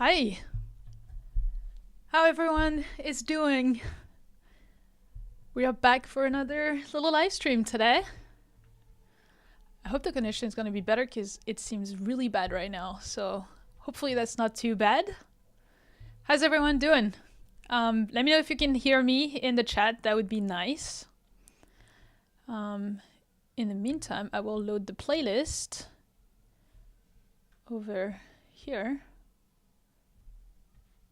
Hi, how everyone is doing? We are back for another little live stream today. I hope the connection is going to be better because it seems really bad right now. So hopefully that's not too bad. How's everyone doing? Let me know if you can hear me in the chat. That would be nice. In the meantime, I will load the playlist over here.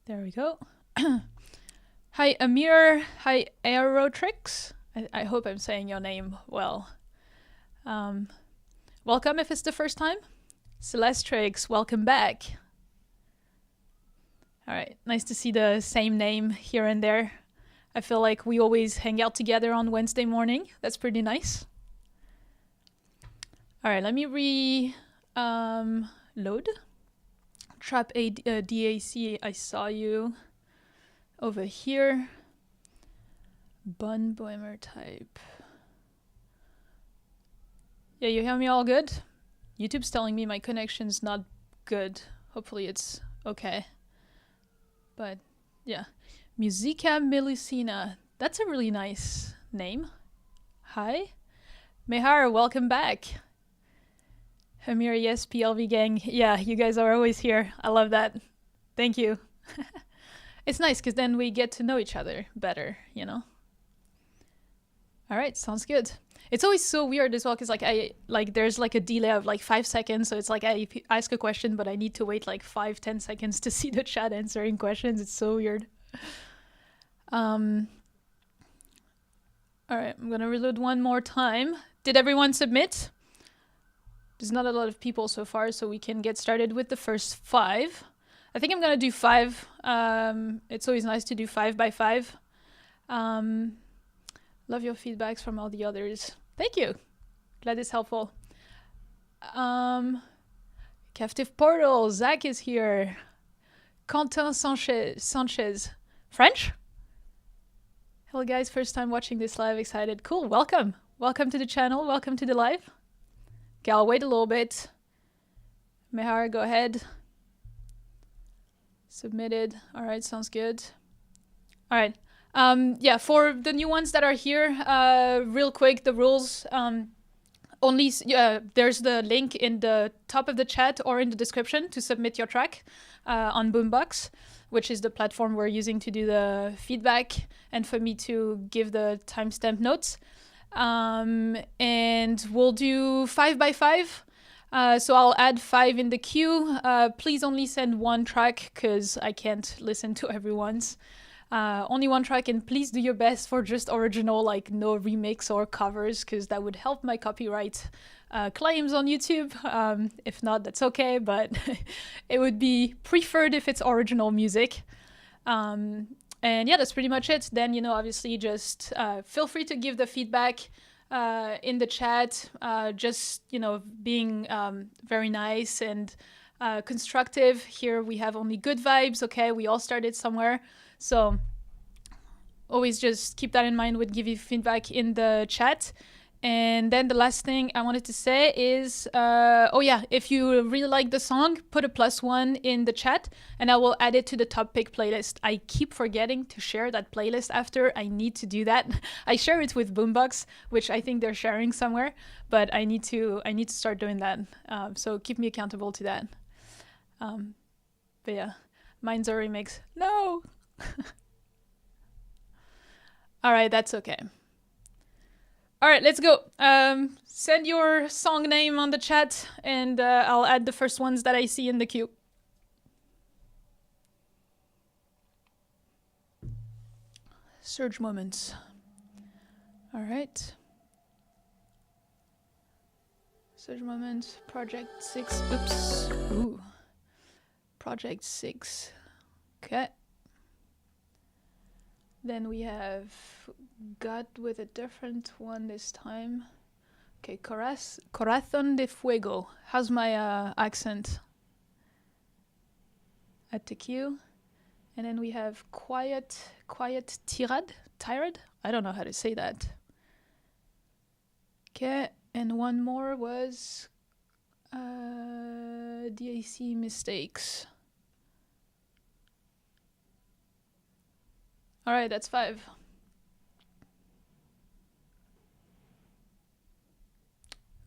There we go. Hi, Amir. Hi, Aerotrix. I hope I'm saying your name well. Welcome if it's the first time. Celestrix, welcome back. All right, nice to see the same name here and there. I feel like we always hang out together on Wednesday morning. That's pretty nice. All right, let me load. Trap DAC, I saw you over here. Bun Boehmer type. Yeah, you hear me all good? YouTube's telling me my connection's not good. Hopefully it's okay. But yeah. Musica Melusina. That's a really nice name. Hi. Mehar, welcome back. Hamir, yes, PLV gang. Yeah, you guys are always here. I love that. Thank you. It's nice because then we get to know each other better, you know? All right, sounds good. It's always so weird as well because there's like a delay of like 5 seconds, so it's like I ask a question but I need to wait like 5-10 seconds to see the chat answering questions. It's so weird. All right, I'm gonna reload one more time. Did everyone submit? There's not a lot of people so far, so we can get started with the first 5. I think I'm gonna do 5. It's always nice to do 5 by 5. Love your feedbacks from all the others. Thank you. Glad it's helpful. Captive Portal, Zach is here. Quentin Sanchez. French? Hello guys, first time watching this live, excited. Cool, welcome. Welcome to the channel, welcome to the live. Okay, I'll wait a little bit. Mehar, go ahead. Submitted. All right, sounds good. All right. Yeah, for the new ones that are here, real quick, the rules. There's the link in the top of the chat or in the description to submit your track on Boombox, which is the platform we're using to do the feedback and for me to give the timestamp notes. And we'll do 5 by 5. So I'll add 5 in the queue. Please only send 1 track because I can't listen to everyone's. Only 1 track, and please do your best for just original, like no remix or covers, because that would help my copyright claims on YouTube. If not, that's okay, but it would be preferred if it's original music. And yeah, that's pretty much it. Then, you know, obviously just feel free to give the feedback in the chat, just, you know, being very nice and constructive. Here we have only good vibes, okay? We all started somewhere. So always just keep that in mind when give you feedback in the chat. And then the last thing I wanted to say is, oh yeah, if you really like the song, put a +1 in the chat and I will add it to the top pick playlist. I keep forgetting to share that playlist after. I need to do that. I share it with Boombox, which I think they're sharing somewhere, but I need to start doing that. So keep me accountable to that. But yeah, mine's a remix. No! All right, that's okay. All right, let's go. Send your song name on the chat and I'll add the first ones that I see in the queue. Surge moments. All right. Surge moments, project 6. Oops. Ooh. Project 6. Okay. Then we have God with a different one this time. Okay, Corazón de Fuego. How's my accent? At the queue. And then we have Quiet Tirade? I don't know how to say that. Okay, and one more was DAC Mistakes. All right, that's 5.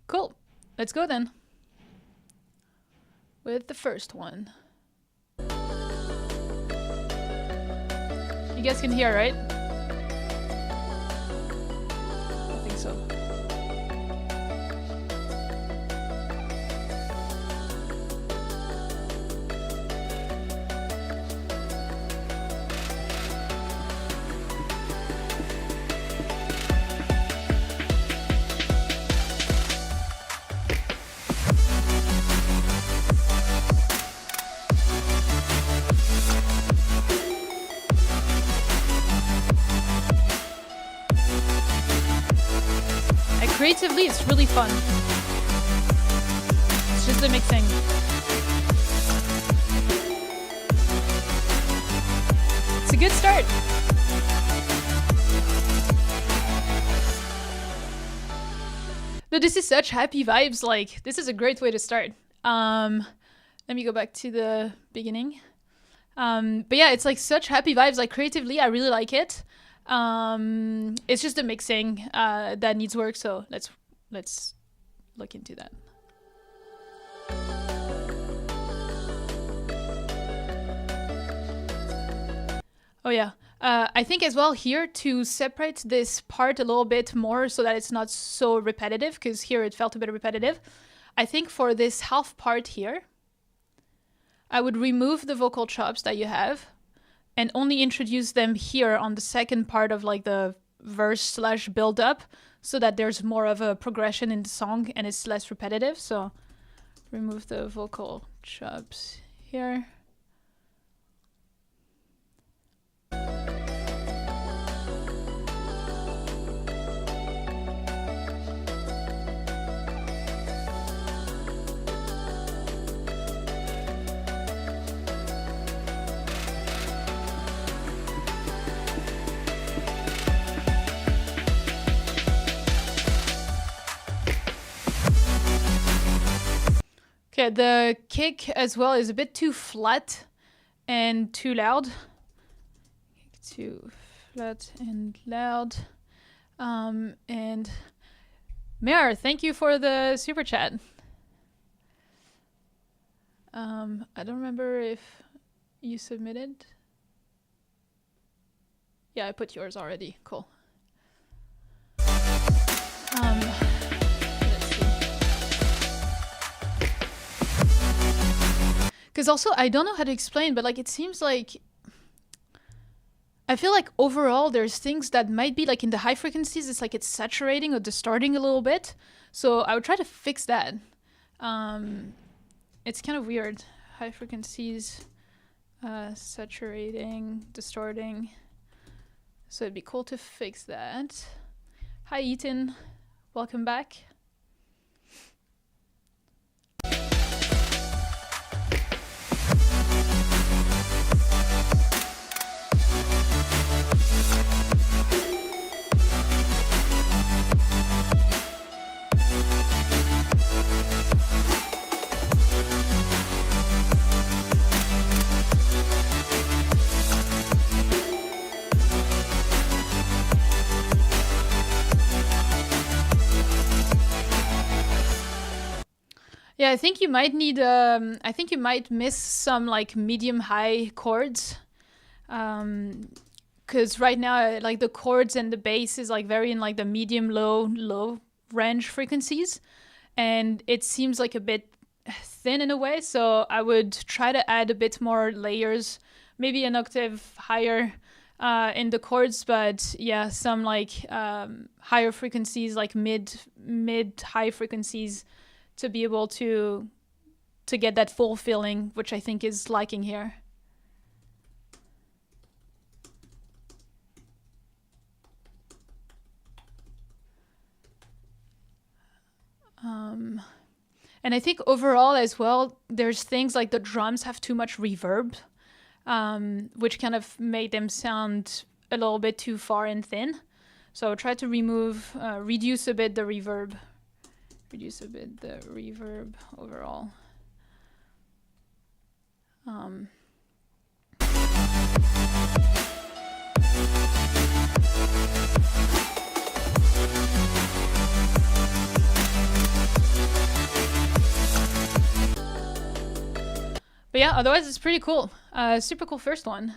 Cool. Let's go then. With the first one. You guys can hear, right? I think so. Creatively, it's really fun. It's just the mixing. It's a good start. But this is such happy vibes. Like, this is a great way to start. Let me go back to the beginning. But yeah, it's like such happy vibes. Like, creatively, I really like it. It's just the mixing that needs work, so let's look into that. Oh yeah, I think as well here to separate this part a little bit more so that it's not so repetitive, because here it felt a bit repetitive. I think for this half part here, I would remove the vocal chops that you have and only introduce them here on the second part of like the verse / build up, so that there's more of a progression in the song and it's less repetitive. So remove the vocal chops here. Okay, the kick as well is a bit too flat and too loud. Too flat and loud. And Mayor, thank you for the super chat. I don't remember if you submitted. Yeah, I put yours already. Cool. Because also, I don't know how to explain, but like it seems like I feel like overall there's things that might be like in the high frequencies, it's like it's saturating or distorting a little bit. So I would try to fix that. It's kind of weird. High frequencies, saturating, distorting. So it'd be cool to fix that. Hi, Ethan. Welcome back. Yeah, I think you might need, I think you might miss some like medium high chords. Cause right now, like the chords and the bass is like very in like the medium low range frequencies. And it seems like a bit thin in a way. So I would try to add a bit more layers, maybe an octave higher in the chords, but yeah, some like higher frequencies, like mid high frequencies, to be able to get that full feeling, which I think is lacking here. And I think overall as well, there's things like the drums have too much reverb, which kind of made them sound a little bit too far and thin. So try to reduce a bit the reverb. Reduce a bit the reverb overall. But yeah, otherwise it's pretty cool. Super cool first one.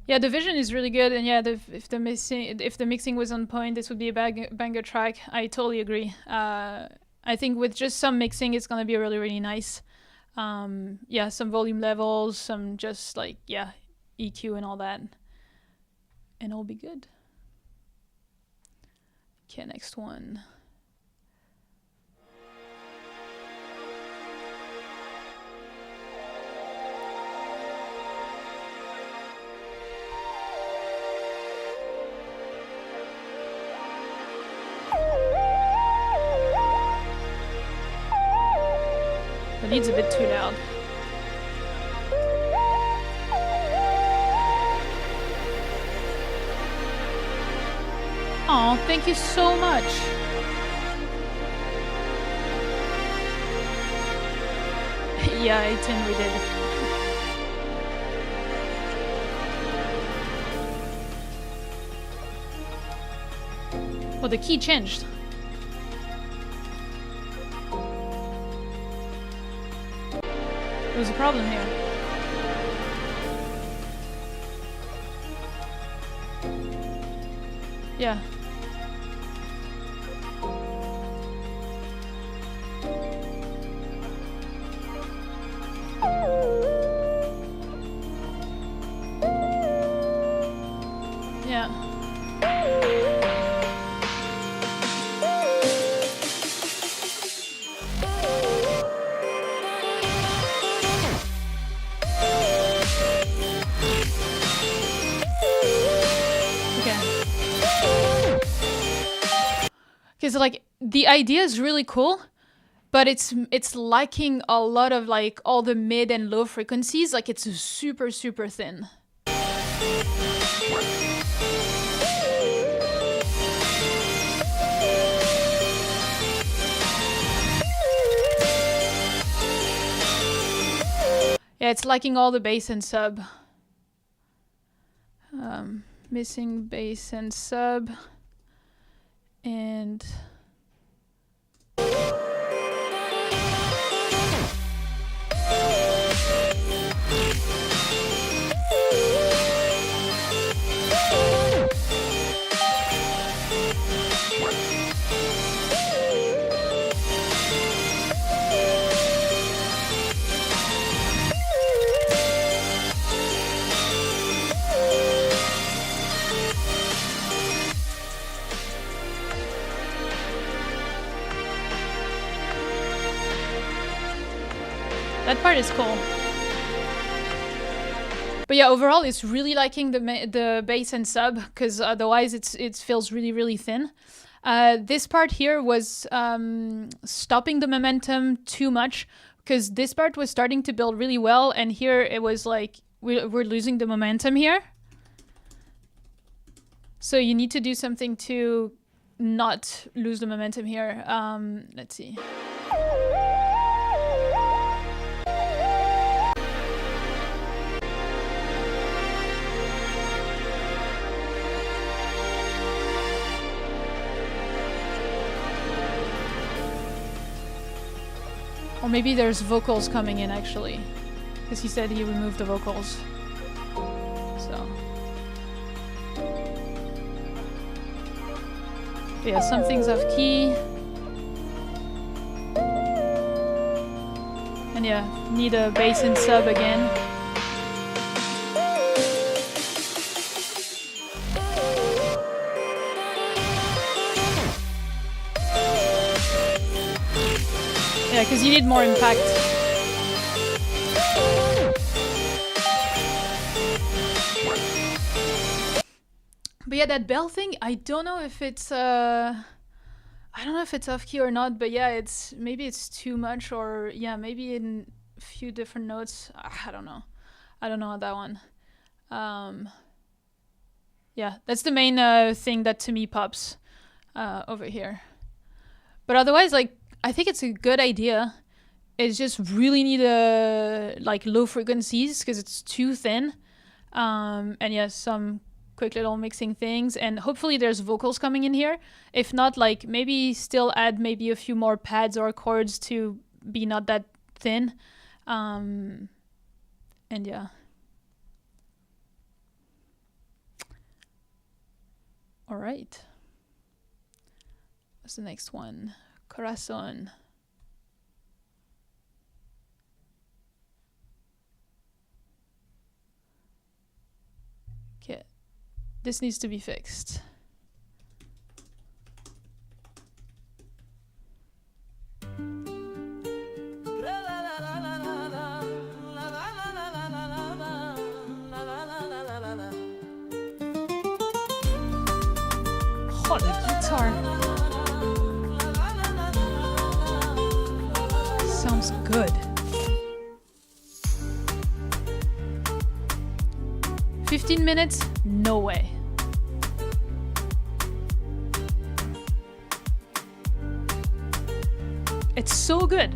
Yeah, the vision is really good, and yeah, if the mixing was on point, this would be a banger track. I totally agree. I think with just some mixing, it's gonna be really, really nice. Yeah, some volume levels, some just like, yeah, EQ and all that, and it'll be good. Okay, next one. The lead's a bit too loud. Oh, thank you so much. Yeah, 18 we did. Oh, the key changed. There's a problem here. Yeah. Yeah. Because like the idea is really cool, but it's lacking a lot of like all the mid and low frequencies. Like it's super thin. Yeah, it's lacking all the bass and sub. Missing bass and sub. And that part is cool. But yeah, overall, it's really liking the bass and sub, because otherwise it feels really thin. This part here was stopping the momentum too much, because this part was starting to build really well, and here it was like we're losing the momentum here. So you need to do something to not lose the momentum here. Let's see. Or maybe there's vocals coming in, actually. Because he said he removed the vocals. So. But yeah, some things off key. And yeah, need a bass and sub again. Yeah, because you need more impact. But yeah, that bell thing, I don't know if it's I don't know if it's off key or not, but yeah, maybe it's too much, or yeah, maybe in a few different notes. I don't know. I don't know on that one. Yeah, that's the main thing that to me pops over here. But otherwise, like, I think it's a good idea. It's just really need like low frequencies because it's too thin. And yeah, some quick little mixing things, and hopefully there's vocals coming in here. If not, like maybe still add maybe a few more pads or chords to be not that thin. And yeah. All right. What's the next one? Corazon. Okay. This needs to be fixed. Oh, the guitar. Sounds good. 15 minutes? No way. It's so good.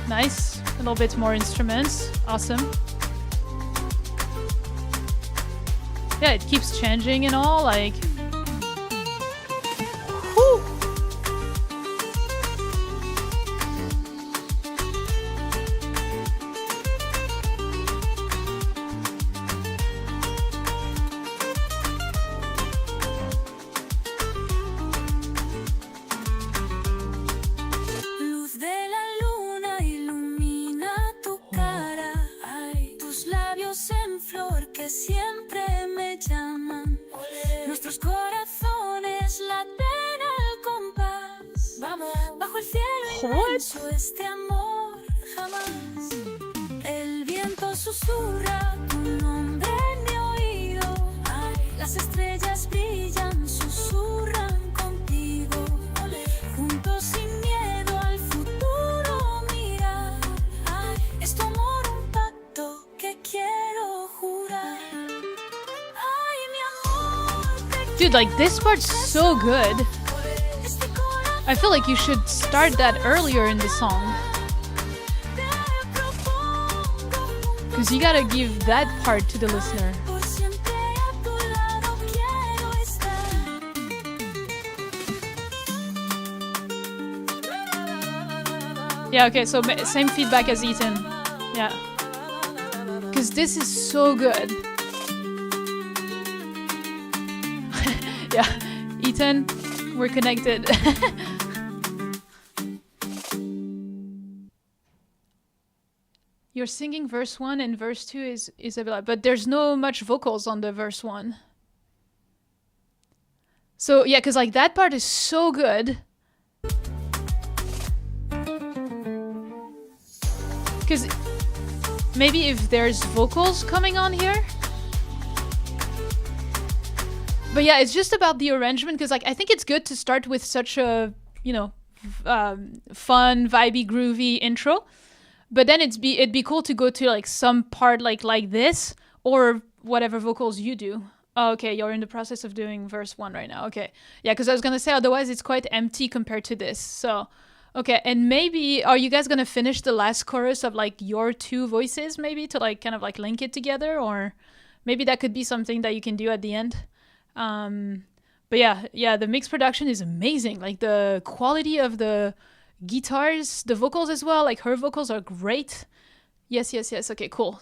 Nice. A little bit more instruments. Awesome. Yeah, it keeps changing and all, like... Whew. Luz de la luna ilumina tu cara. Ay, tus labios en flor que siempre me llaman. Nuestros corazones laten al compás. Vamos, bajo el cielo inmenso este amor jamás. El viento susurra tu nombre en mi oído. Ay, las estrellas brillan, susurran contigo. Juntos sin miedo al futuro mirar. Ay, es tu amor un pacto que quiero jurar. Ay, mi amor, te Dude, like, this part's so good. este corazón I feel like you should start that earlier in the song. te propongo. Because you gotta give that part to the listener. Por siempre a tu lado quiero estar. Yeah, okay, so same feedback as Ethan. Yeah. Because this is so good. Yeah, Ethan, we're connected. You're singing verse 1 and verse 2 is Isabella, but there's no much vocals on the verse 1. So, yeah, because like that part is so good. Because maybe if there's vocals coming on here. But yeah, it's just about the arrangement because like I think it's good to start with such a, you know, fun, vibey, groovy intro. But then it'd be cool to go to like some part like this or whatever vocals you do. Oh, okay, you're in the process of doing verse 1 right now. Okay. Yeah, because I was going to say otherwise it's quite empty compared to this. So, okay, and maybe are you guys going to finish the last chorus of like your two voices maybe to like kind of like link it together, or maybe that could be something that you can do at the end. But yeah, the mix production is amazing. Like the quality of the guitars, the vocals as well, like her vocals are great. Yes. Okay, cool.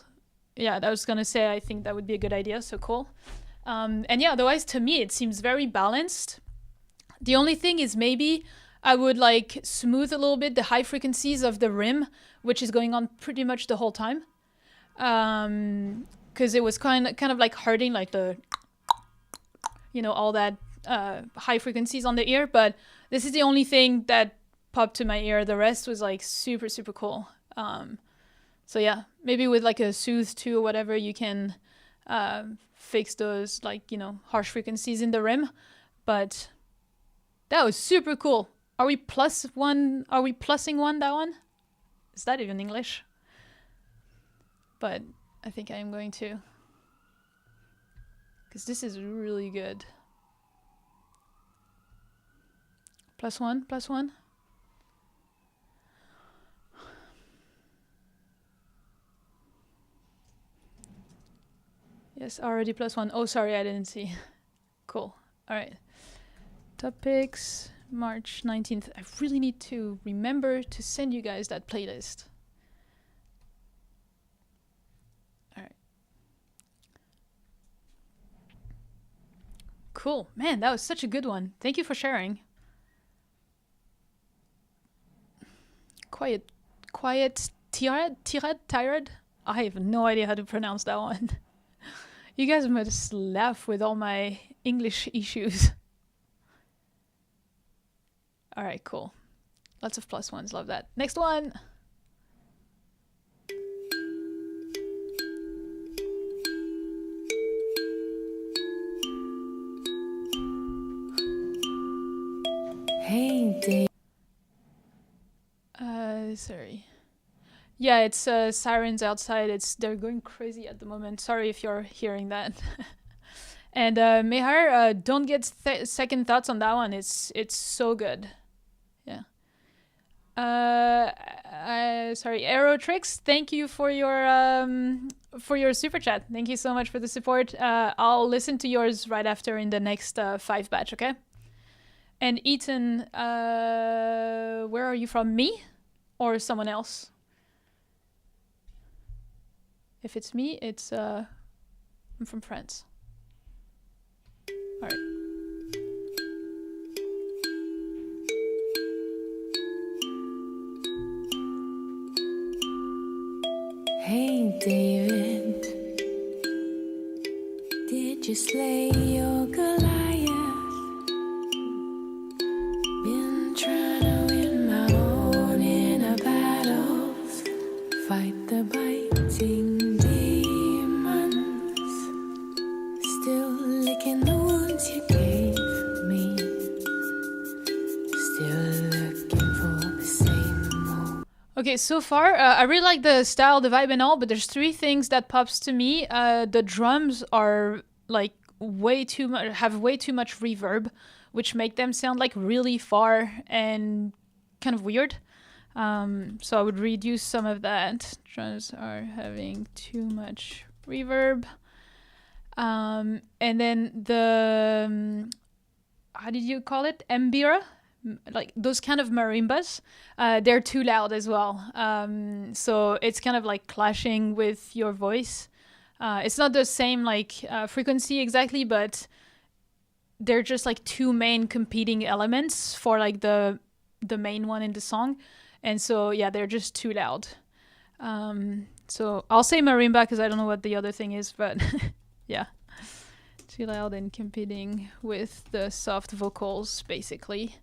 Yeah, I was gonna say I think that would be a good idea, so cool. And yeah, otherwise to me it seems very balanced. The only thing is maybe I would like smooth a little bit the high frequencies of the rim, which is going on pretty much the whole time. Because it was kind of like hurting like the, you know, all that high frequencies on the ear. But this is the only thing that popped to my ear. The rest was like super, super cool. So yeah, maybe with like a Soothe 2 or whatever, you can fix those like, you know, harsh frequencies in the rim. But that was super cool. Are we plus one? Are we plussing one that one? Is that even English? But I think I am going to. Because this is really good. Plus one, plus one. Yes, already plus one. Oh, sorry, I didn't see. Cool. All right. Topics, March 19th. I really need to remember to send you guys that playlist. All right. Cool. Man, that was such a good one. Thank you for sharing. Quiet, tired. I have no idea how to pronounce that one. You guys must laugh with all my English issues. All right, cool. Lots of plus ones, love that. Next one. Hey, Dave. Sorry. Yeah, it's sirens outside. They're going crazy at the moment. Sorry if you're hearing that. And Mehar, don't get second thoughts on that one. It's so good. Yeah. Sorry, Aerotrix. Thank you for your super chat. Thank you so much for the support. I'll listen to yours right after in the next 5 batch. Okay. And Ethan, where are you from? Me, or someone else? If it's me, it's I'm from France. All right. Hey, David. Did you slay your Goliath? Been trying to win my own inner battles. Fight the biting. Okay, so far, I really like the style, the vibe and all, but there's 3 things that pops to me. The drums are like have way too much reverb, which make them sound like really far and kind of weird. So I would reduce some of that. Drums are having too much reverb. And then the, how did you call it? Mbira? Like those kind of marimbas, they're too loud as well. So it's kind of like clashing with your voice. It's not the same like frequency exactly, but they're just like 2 main competing elements for like the main one in the song. And so yeah, they're just too loud. So I'll say marimba because I don't know what the other thing is, but yeah. Too loud and competing with the soft vocals basically.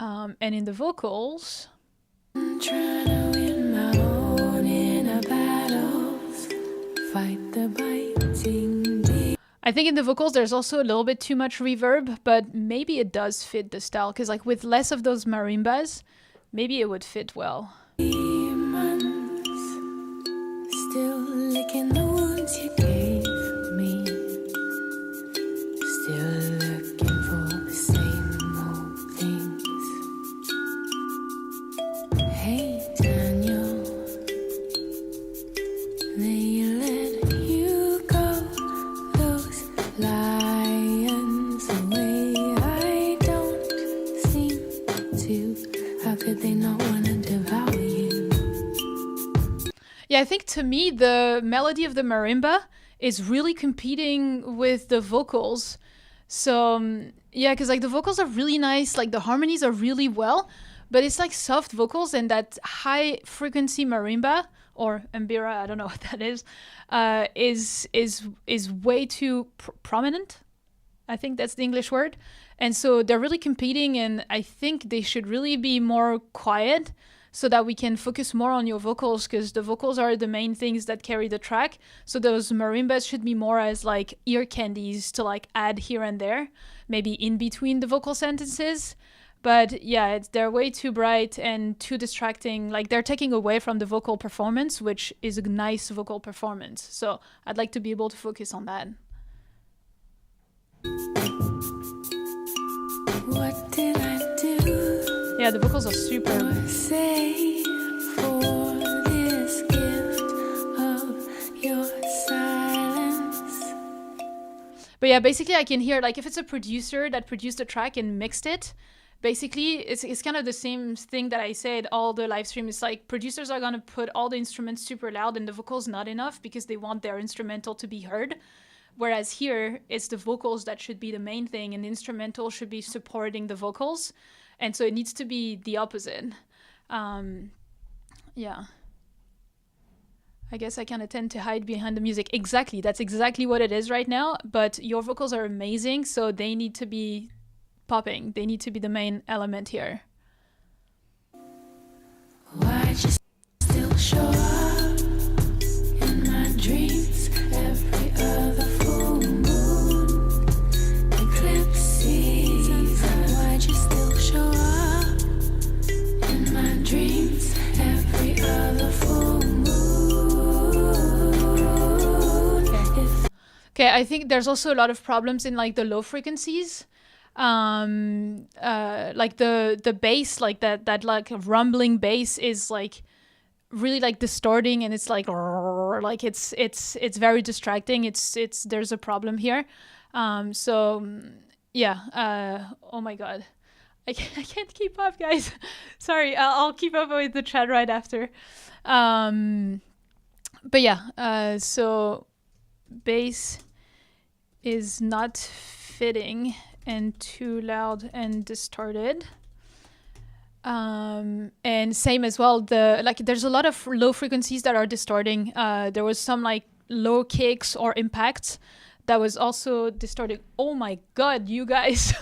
And in the vocals, I'm trying to win my own inner battles, fight the biting deep. I think in the vocals there's also a little bit too much reverb, but maybe it does fit the style because like with less of those marimbas, maybe it would fit well. Demons, still licking the wounds you gave me, still looking for the same old things. Hey Daniel, they let you go, those lions away. I don't seem to, how could they not want to devour you? Yeah, I think to me the melody of the marimba is really competing with the vocals. So yeah, because like the vocals are really nice, like the harmonies are really well, but it's like soft vocals, and that high frequency marimba or mbira, I don't know what that is way too prominent. I think that's the English word. And so they're really competing, and I think they should really be more quiet so that we can focus more on your vocals, because the vocals are the main things that carry the track. So those marimbas should be more as like ear candies to like add here and there, maybe in between the vocal sentences. But yeah, they're way too bright and too distracting. Like they're taking away from the vocal performance, which is a nice vocal performance. So I'd like to be able to focus on that. What did I do? Yeah, the vocals are super. Say for this gift of your silence. But yeah, basically I can hear, like, if it's a producer that produced a track and mixed it, basically it's kind of the same thing that I said all the live stream. It's like producers are going to put all the instruments super loud and the vocals not enough because they want their instrumental to be heard. Whereas here, it's the vocals that should be the main thing and the instrumental should be supporting the vocals. And so it needs to be the opposite. Yeah. I guess I kind of tend to hide behind the music. Exactly. That's exactly what it is right now. But your vocals are amazing, so they need to be popping. They need to be the main element here. Why'd you still show up in my dreams every other full moon, eclipse season? Why'd you still show up in my dreams every other full moon? Okay, I think there's also a lot of problems in like the low frequencies. Like the bass, like that like rumbling bass is like really like distorting, and it's like it's very distracting. It's there's a problem here. So yeah. Oh my god, I can't keep up, guys. Sorry, I'll keep up with the chat right after. But yeah. So bass is not fitting and too loud and distorted. And same as well, there's a lot of low frequencies that are distorting. There was some like low kicks or impacts that was also distorting. Oh my god, you guys.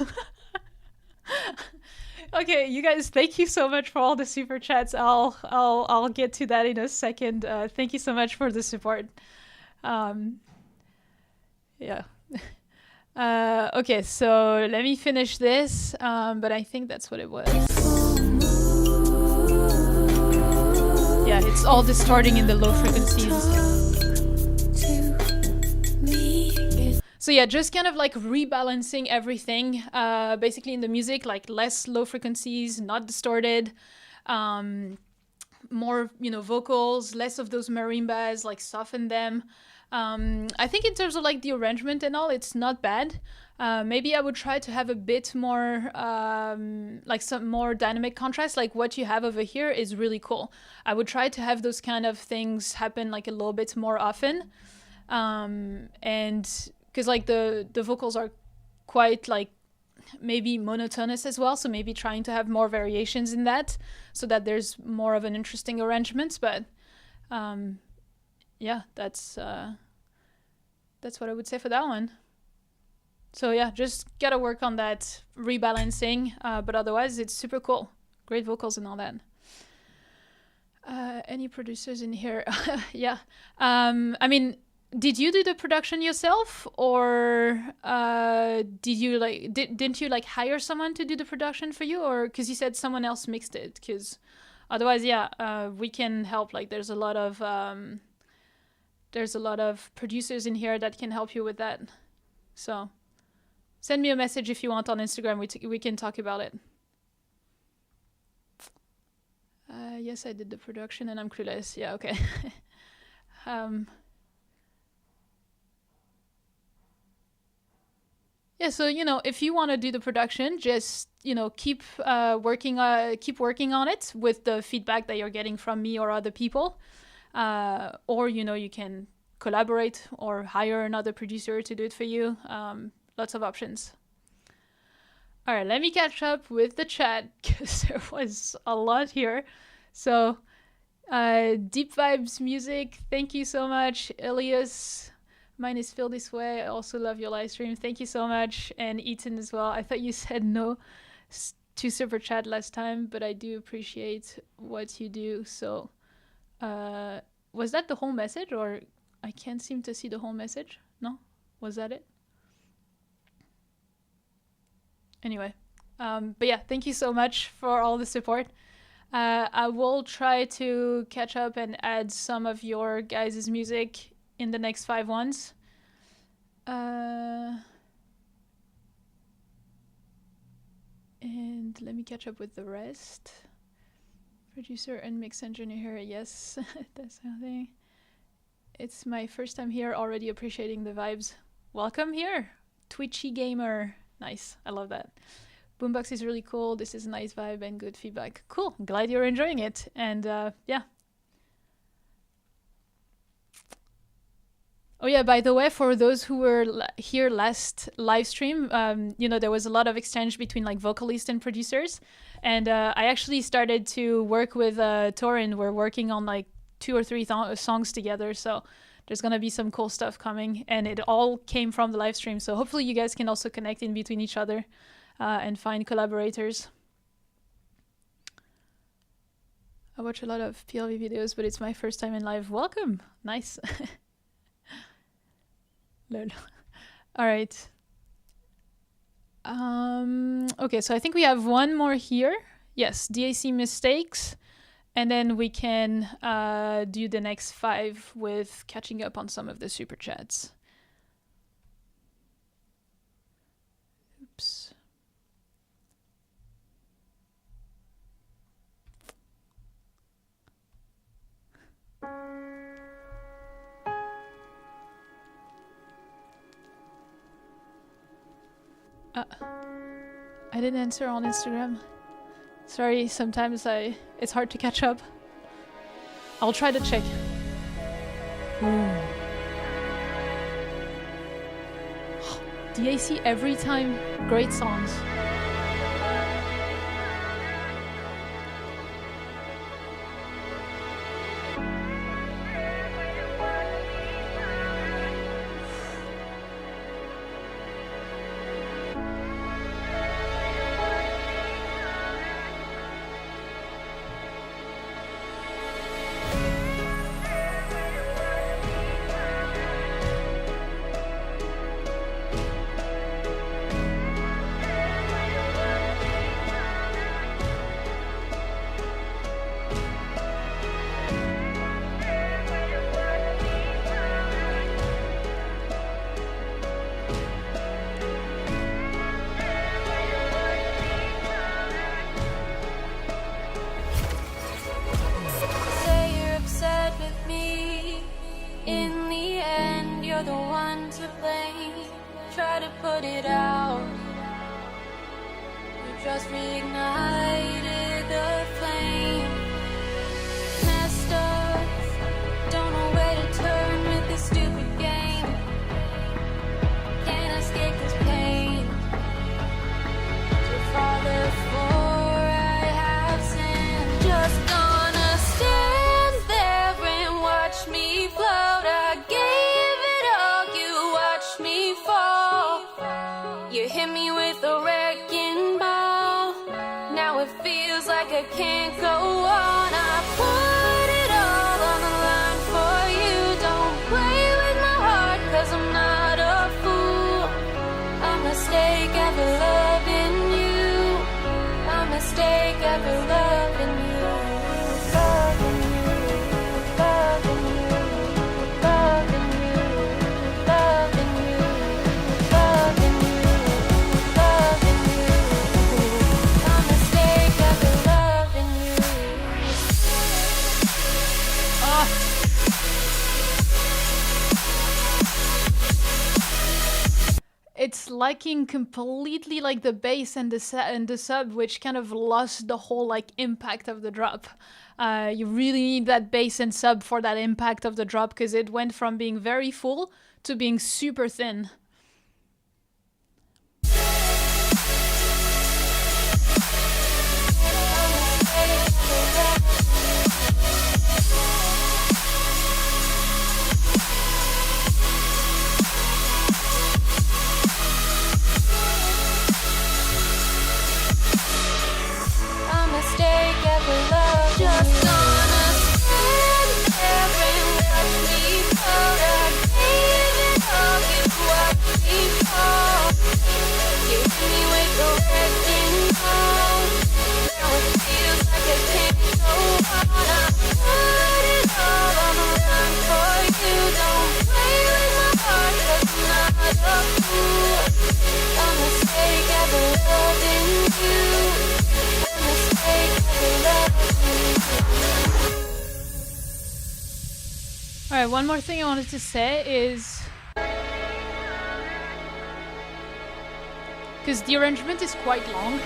Okay, you guys, thank you so much for all the super chats. I'll get to that in a second. Thank you so much for the support. Yeah. Okay, so let me finish this, but I think that's what it was. Yeah, it's all distorting in the low frequencies. So yeah, just kind of like rebalancing everything, basically in the music, like less low frequencies, not distorted, more, vocals, less of those marimbas, like soften them. I think in terms of like the arrangement and all, it's not bad. Maybe I would try to have a bit more, like some more dynamic contrast. Like what you have over here is really cool. I would try to have those kind of things happen like a little bit more often. And because like the vocals are quite like maybe monotonous as well. So maybe trying to have more variations in that so that there's more of an interesting arrangement. But, yeah, that's what I would say for that one. So yeah, just gotta work on that rebalancing, but otherwise it's super cool. Great vocals and all that. Any producers in here? Yeah. I mean, did you do the production yourself, or didn't you like hire someone to do the production for you, or because you said someone else mixed it? Because otherwise, yeah, we can help. Like there's a lot of producers in here that can help you with that. So send me a message if you want on Instagram. We can talk about it. Yes, I did the production and I'm clueless. Yeah, okay. Yeah, so if you want to do the production, just keep working on it with the feedback that you're getting from me or other people. Or you can collaborate or hire another producer to do it for you. Lots of options. All right, let me catch up with the chat because there was a lot here. So Deep Vibes Music, thank you so much. Elias, mine is Feel This Way. I also love your live stream. Thank you so much. And Ethan as well. I thought you said no to super chat last time, but I do appreciate what you do. So was that the whole message, or I can't seem to see the whole message? No? Was that it? Anyway, But yeah, thank you so much for all the support. I will try to catch up and add some of your guys' music in the next 5 ones. And let me catch up with the rest. Producer and mix engineer, yes, that's something. It's my first time here, already appreciating the vibes. Welcome here, Twitchy gamer. Nice, I love that. Boombox is really cool. This is a nice vibe and good feedback. Cool, glad you're enjoying it. And yeah. Oh yeah, by the way, for those who were here last live stream, you know, there was a lot of exchange between like vocalists and producers. And I actually started to work with Torin. We're working on like 2 or 3 songs together. So there's going to be some cool stuff coming. And it all came from the live stream. So hopefully you guys can also connect in between each other and find collaborators. I watch a lot of PLV videos, but it's my first time in live. Welcome. Nice. Lol. All right. Okay, so I think we have one more here. Yes, DAC mistakes. And then we can do the next 5 with catching up on some of the super chats. Oops. I didn't answer on Instagram. Sorry, sometimes it's hard to catch up. I'll try to check. DAC every time, great songs. It's liking completely like the bass and the sub, which kind of lost the whole like impact of the drop. You really need that bass and sub for that impact of the drop, because it went from being very full to being super thin. You hit me with the wrecking loving you. A mistake ever loving you. Alright, one more thing I wanted to say is, because the arrangement is quite long,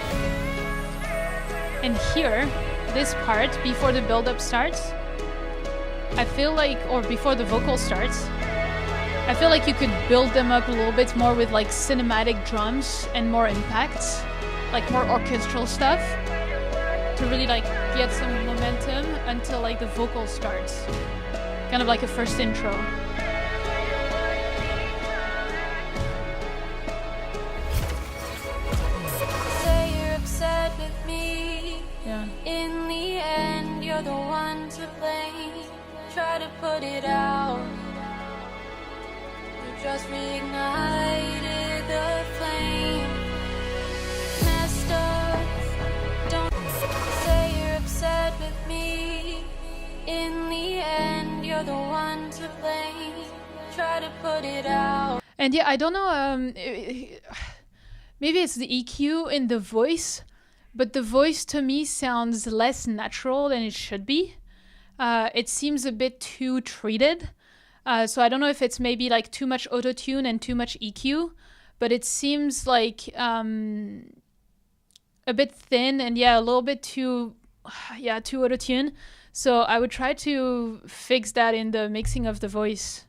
and here, this part, before the build-up starts, I feel like, or before the vocal starts, I feel like you could build them up a little bit more with like cinematic drums and more impacts, like more orchestral stuff, to really like get some momentum until like the vocal starts. Kind of like a first intro. Say you're upset with me. Yeah. In the end, you're the one to blame. Try to put it out. You just reignited the flame. Messed up. Don't say you're upset with me. In the end, you're the one to blame. Try to put it out. And yeah, I don't know, maybe it's the EQ in the voice, but the voice to me sounds less natural than it should be. It seems a bit too treated. So I don't know if it's maybe like too much auto-tune and too much EQ, but it seems like a bit thin and yeah, a little bit too auto-tune. So I would try to fix that in the mixing of the voice.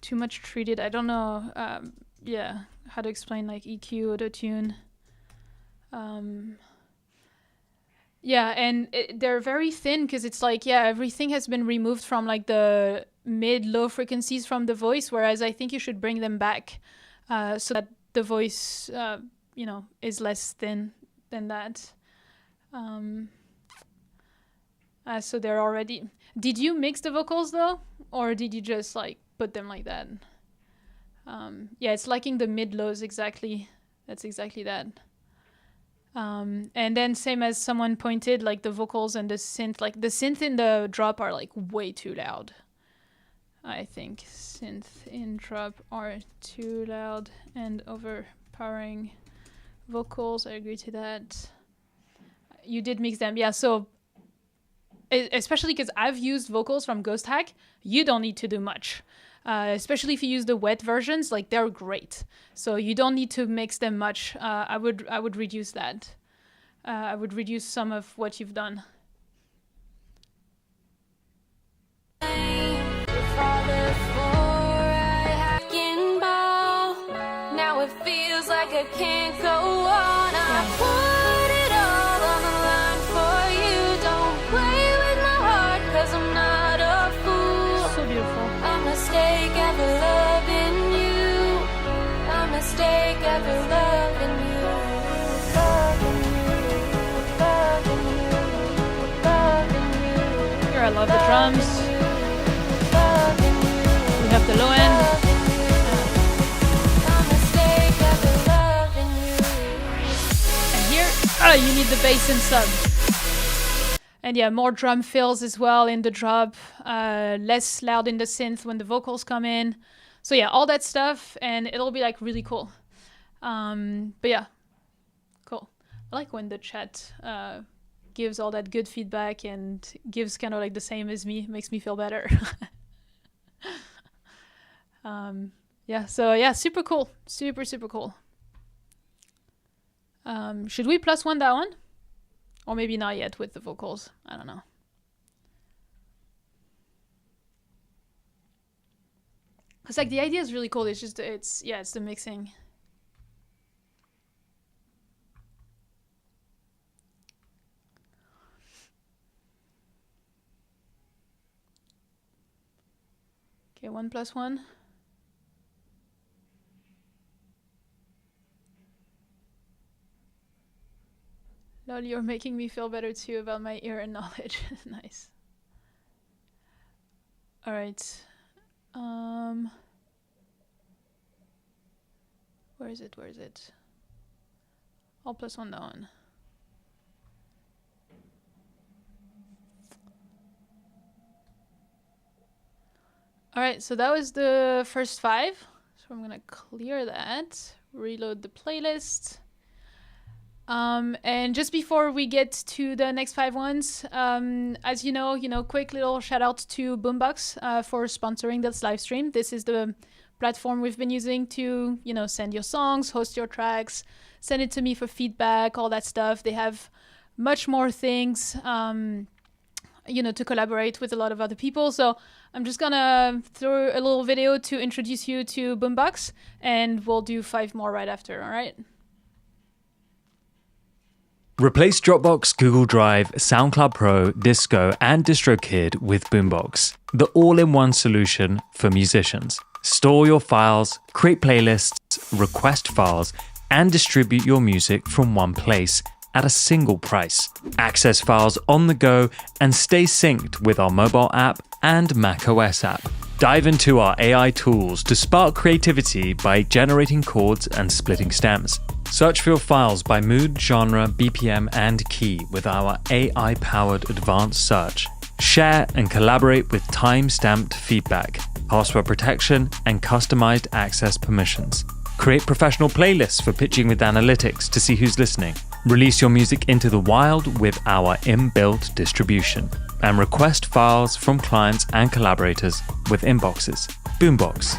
Too much treated. I don't know. How to explain like EQ, auto-tune. And they're very thin because it's like everything has been removed from like the mid-low frequencies from the voice, whereas I think you should bring them back so that the voice is less thin than that. So they're already... Did you mix the vocals though? Or did you just like put them like that? It's liking the mid-lows exactly. That's exactly that. And then same as someone pointed, like the vocals and the synth, like the synth in the drop are like way too loud. I think synth in drop are too loud and overpowering vocals. I agree to that. You did mix them. Yeah, so especially because I've used vocals from Ghost Hack, you don't need to do much. Especially if you use the wet versions, like they're great. So you don't need to mix them much. I would reduce that. I would reduce some of what you've done. Now it feels like I can't go on. I put it all on the line for you. Don't play with my heart, 'cause I'm not a fool. So beautiful. A mistake ever loving you. A mistake ever loving you. Loving you. Loving you. Loving you. Here I love the drums. Loving you. We have the low end. You need the bass and sub. And yeah, more drum fills as well in the drop. Less loud in the synth when the vocals come in. So yeah, all that stuff, and it'll be like really cool. But yeah, cool. I like when the chat gives all that good feedback and gives kind of like the same as me. Makes me feel better. So yeah, super cool. Super, super cool. Should we +1 that one? Or maybe not yet with the vocals. I don't know. Cause like the idea is really cool. It's just it's the mixing. Okay, 1 + 1. Lol, you're making me feel better too about my ear and knowledge. Nice. All right. Where is it? Where is it? All +1 that one. All right, so that was the first 5. So I'm gonna clear that, reload the playlist. And just before we get to the next 5 ones, as you know, quick little shout out to Boombox for sponsoring this live stream. This is the platform we've been using to, send your songs, host your tracks, send it to me for feedback, all that stuff. They have much more things, to collaborate with a lot of other people. So I'm just gonna throw a little video to introduce you to Boombox, and we'll do 5 more right after, all right? Replace Dropbox, Google Drive, SoundCloud Pro, Disco, and DistroKid with Boombox, the all-in-one solution for musicians. Store your files, create playlists, request files, and distribute your music from one place at a single price. Access files on the go and stay synced with our mobile app and macOS app. Dive into our AI tools to spark creativity by generating chords and splitting stems. Search for your files by mood, genre, BPM, and key with our AI-powered advanced search. Share and collaborate with time-stamped feedback, password protection, and customized access permissions. Create professional playlists for pitching with analytics to see who's listening. Release your music into the wild with our inbuilt distribution. And request files from clients and collaborators with inboxes. Boombox,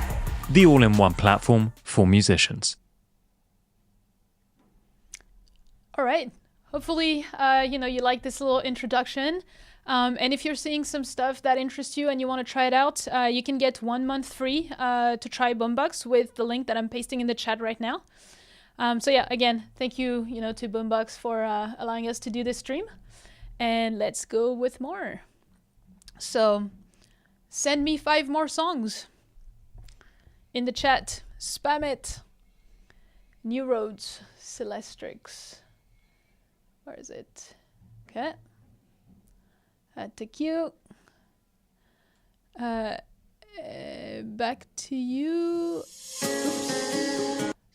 the all-in-one platform for musicians. All right. Hopefully, you like this little introduction. And if you're seeing some stuff that interests you and you want to try it out, you can get 1 month free to try Boombox with the link that I'm pasting in the chat right now. So yeah, again, thank you, to Boombox for allowing us to do this stream. And let's go with more. So send me 5 more songs in the chat. Spam it. New Roads, Celestrix. Where is it? Okay. Add to queue. Back to you. Oops.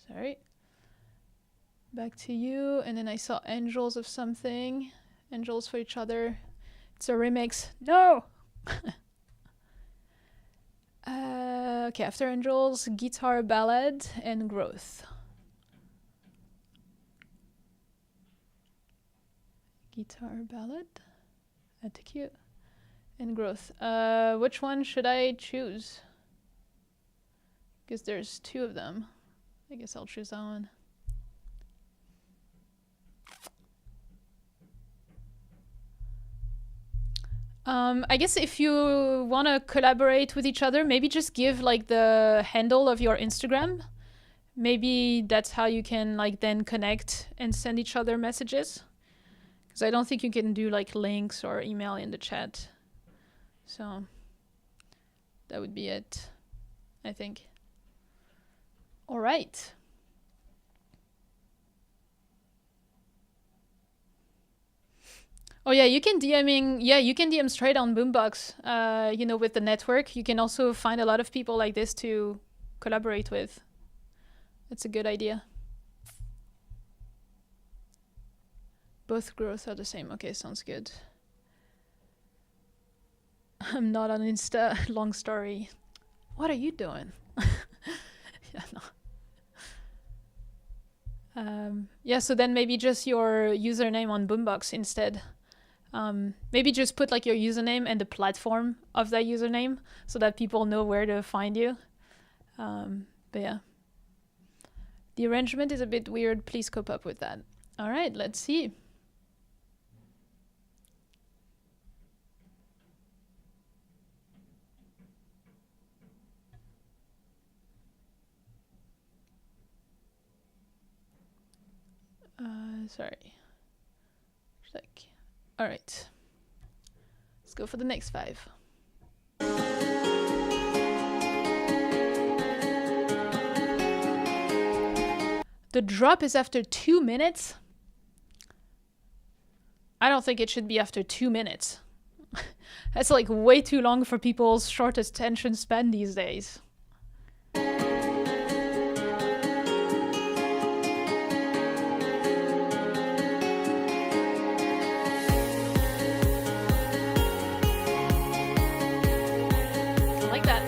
Sorry. Back to you. And then I saw Angels of something. Angels for Each Other. It's a remix. No! Okay, after Angels, Guitar Ballad and Growth. Guitar Ballad. Add to queue. And Growth. Which one should I choose? Because there's 2 of them. I guess I'll choose that one. I guess if you want to collaborate with each other, maybe just give the handle of your Instagram. Maybe that's how you can then connect and send each other messages. Because I don't think you can do links or email in the chat. So that would be it, I think. All right. Oh yeah, you can DM straight on Boombox, with the network. You can also find a lot of people like this to collaborate with. That's a good idea. Both growth are the same. Okay, sounds good. I'm not on Insta. Long story. What are you doing? Yeah, no. Yeah, so then maybe just your username on Boombox instead. Maybe just put your username and the platform of that username so that people know where to find you. But yeah. The arrangement is a bit weird. Please cope up with that. All right, let's see. Sorry. All right. Let's go for the next 5. The drop is after 2 minutes. I don't think it should be after 2 minutes. That's way too long for people's short attention span these days. I like that.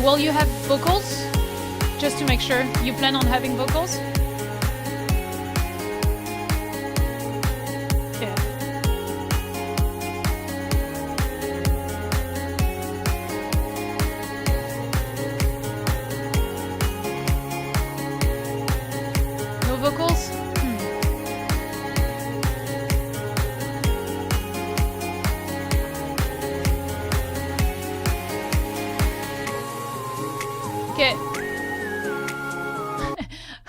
will you have vocals? Just to make sure you plan on having vocals? Yeah. No vocals? Okay.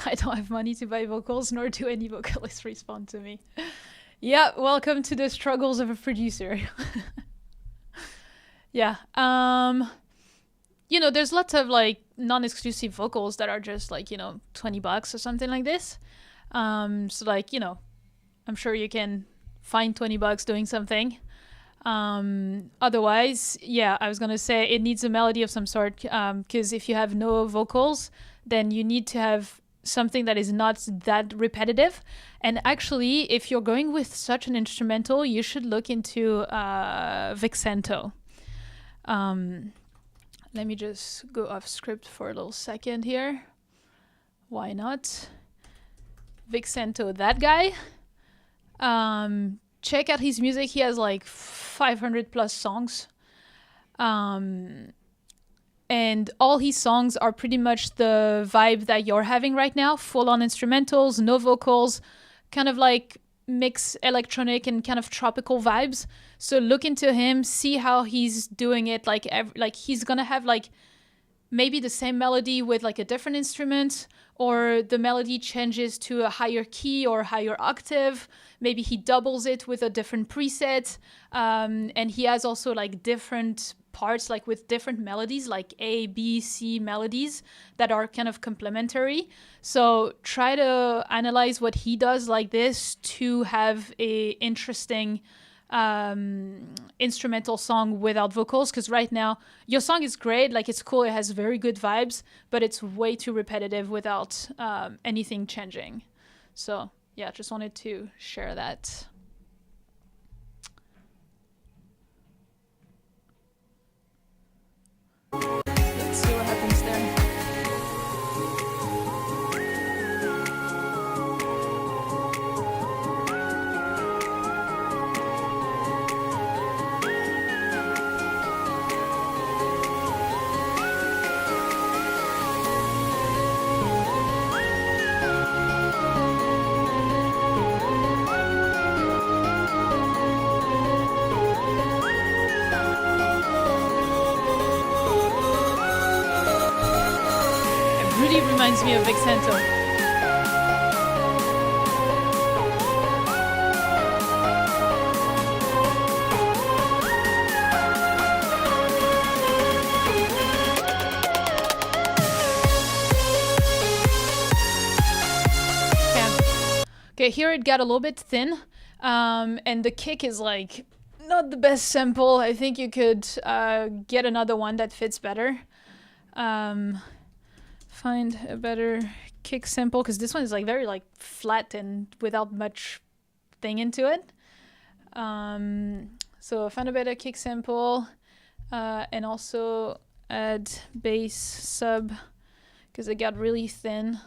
I don't have money to buy vocals, nor do any vocalists respond to me. Yeah, welcome to the struggles of a producer. Yeah. You know, there's lots of like non-exclusive vocals that are just like, you know, $20 or something like this. So like, you know, I'm sure you can find $20 doing something. Otherwise, yeah, I was gonna say it needs a melody of some sort, because if you have no vocals, then you need to have something that is not that repetitive. And actually, if you're going with such an instrumental, you should look into Vixento. Let me just go off script for a little second here. Why not? Vixento, that guy. Check out his music. He has like 500 plus songs. And all his songs are pretty much the vibe that you're having right now. Full on instrumentals, no vocals, kind of like mix electronic and kind of tropical vibes. So look into him, see how he's doing it. Like he's gonna have like maybe the same melody with like a different instrument, or the melody changes to a higher key or higher octave. Maybe he doubles it with a different preset. And he has also like different parts, like with different melodies, like A, B, C melodies that are kind of complementary. So try to analyze what he does like this to have a interesting instrumental song without vocals, because right now your song is great, like it's cool, it has very good vibes, but it's way too repetitive without anything changing. So yeah, just wanted to share that. Let's see what happens there. Really reminds me of Vixento. Okay, here it got a little bit thin, and the kick is like not the best sample. I think you could get another one that fits better. Find a better kick sample, because this one is like very like flat and without much thing into it. So find a better kick sample, and also add bass sub, because it got really thin.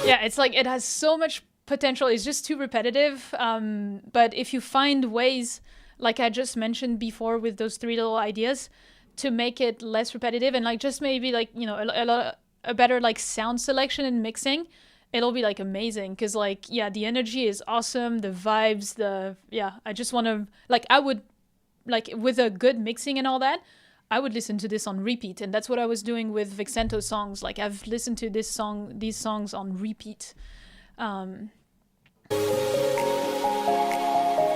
Yeah, it's like it has so much potential. It's just too repetitive. But if you find ways, like I just mentioned before with those 3 little ideas, to make it less repetitive and like just maybe like, you know, a better like sound selection and mixing, it'll be like amazing. Because like, yeah, the energy is awesome. The vibes, I just want to like, I would like with a good mixing and all that, I would listen to this on repeat. And that's what I was doing with Vixento songs. Like I've listened to these songs on repeat.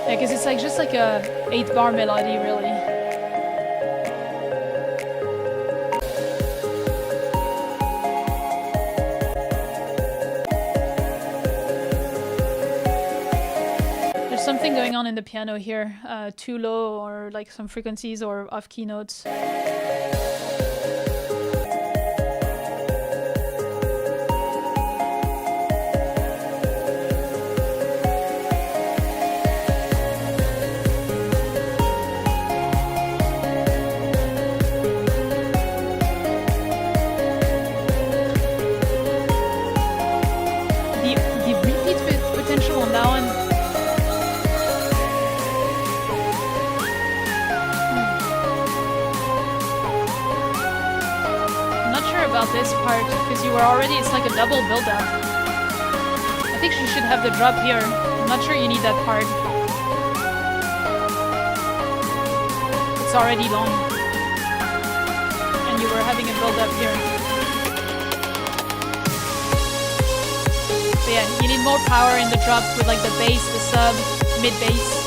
Yeah, because it's like just like a 8-bar melody, really. There's something going on in the piano here, too low or like some frequencies or off key notes. The repeat potential on that one. I'm not sure about this part because you were already, it's like a double build-up. I think you should have the drop here. I'm not sure you need that part. It's already long. And you were having a build-up here. But yeah, you need more power in the drop with like the bass, the sub, mid-bass.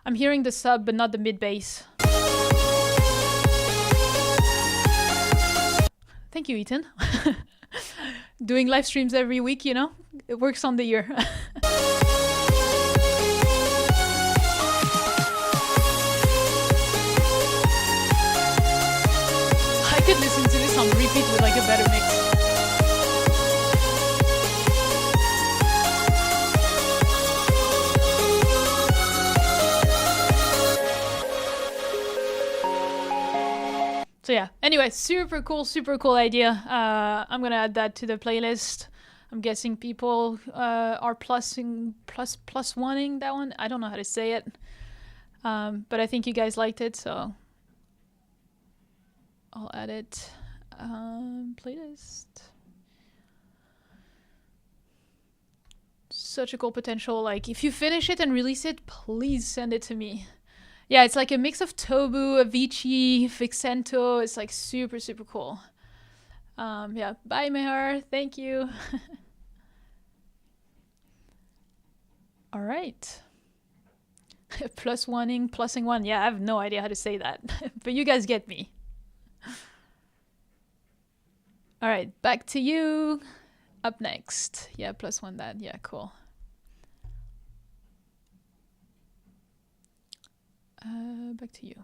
I'm hearing the sub, but not the mid-bass. Thank you, Ethan. Doing live streams every week, you know? It works on the year. I could listen to this on repeat with like a better mix. So yeah, anyway, super cool idea. I'm gonna add that to the playlist. I'm guessing people are plus oneing that one. I don't know how to say it. But I think you guys liked it, so I'll add it. Playlist. Such a cool potential. Like, if you finish it and release it, please send it to me. Yeah, it's like a mix of Tobu, Avicii, Vixento. It's like super cool. Yeah, bye Mehar. Thank you. All right. Plusing one. Yeah, I have no idea how to say that, but you guys get me. All right, back to you. Up next. Yeah, +1 that. Yeah, cool. Back to you.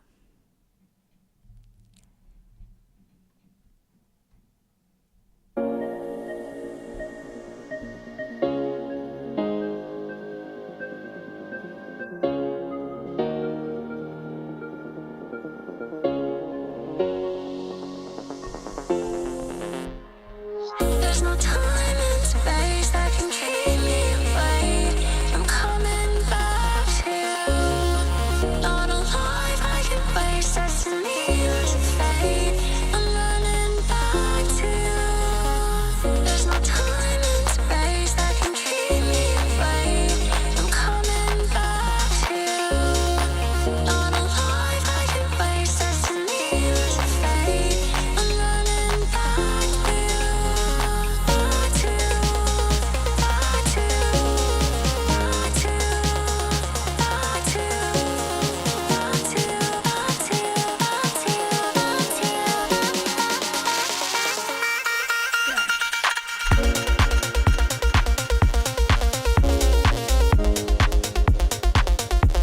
There's no time and space that can keep me away from coming back to you. Not alive, I can waste destiny as a fate. I'm running back to you. There's no time and space that can keep me away from coming back to you. Not alive, I can waste destiny as a fate. I'm running back to you.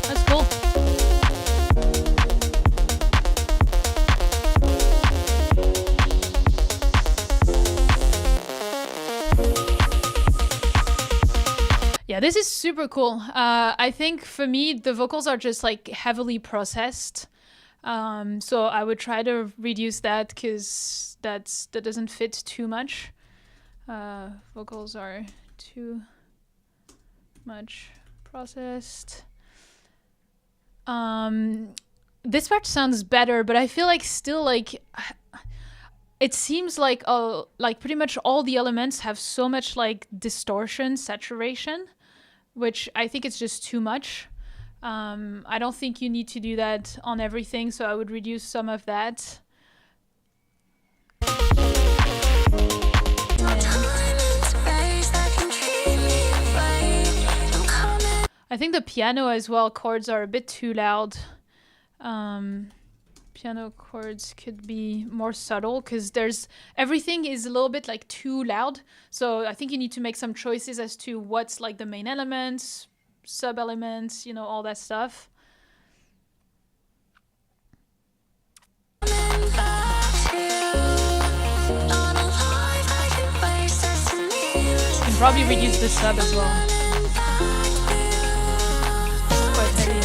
That's cool. Yeah, this is super cool. I think for me, the vocals are just like heavily processed. So I would try to reduce that because that doesn't fit too much. Vocals are too much processed. This part sounds better, but I feel like still like it seems like pretty much all the elements have so much like distortion, saturation, which I think it's just too much. I don't think you need to do that on everything, so I would reduce some of that. Time and space that can keep me away I think the piano as well, chords are a bit too loud. Piano chords could be more subtle because everything is a little bit like too loud. So I think you need to make some choices as to what's like the main elements, sub-elements, you know, all that stuff. You can probably reduce the sub as well. It's quite heavy.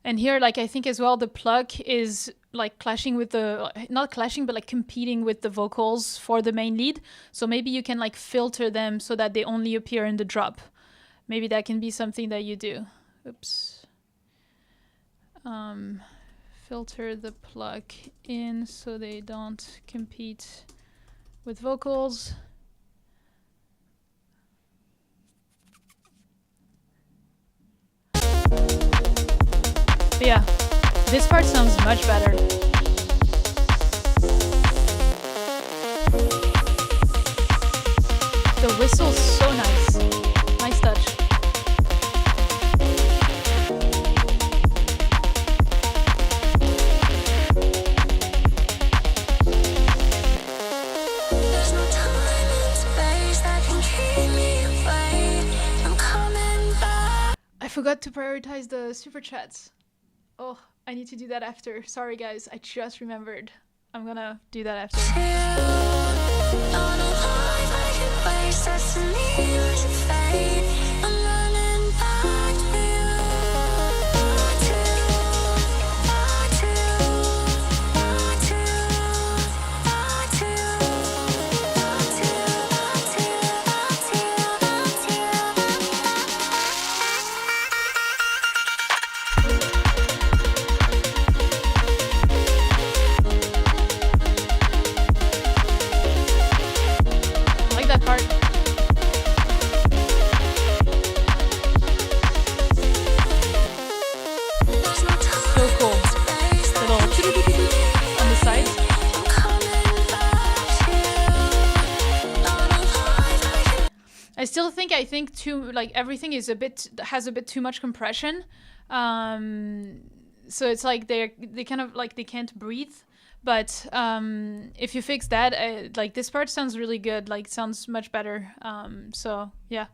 And here, like, I think as well, the pluck is like clashing with not clashing, but like competing with the vocals for the main lead. So maybe you can like filter them so that they only appear in the drop. Maybe that can be something that you do. Oops. Filter the pluck in so they don't compete with vocals. But yeah, this part sounds much better. The whistle's so nice. Nice touch. There's no time and space that can keep me away. I'm coming back. I forgot to prioritize the super chats. Oh, I need to do that after. Sorry guys, I just remembered. I'm gonna do that after. I think too, like everything is has a bit too much compression, so it's like they kind of like they can't breathe. But if you fix that, like this part sounds really good, like sounds much better. So yeah,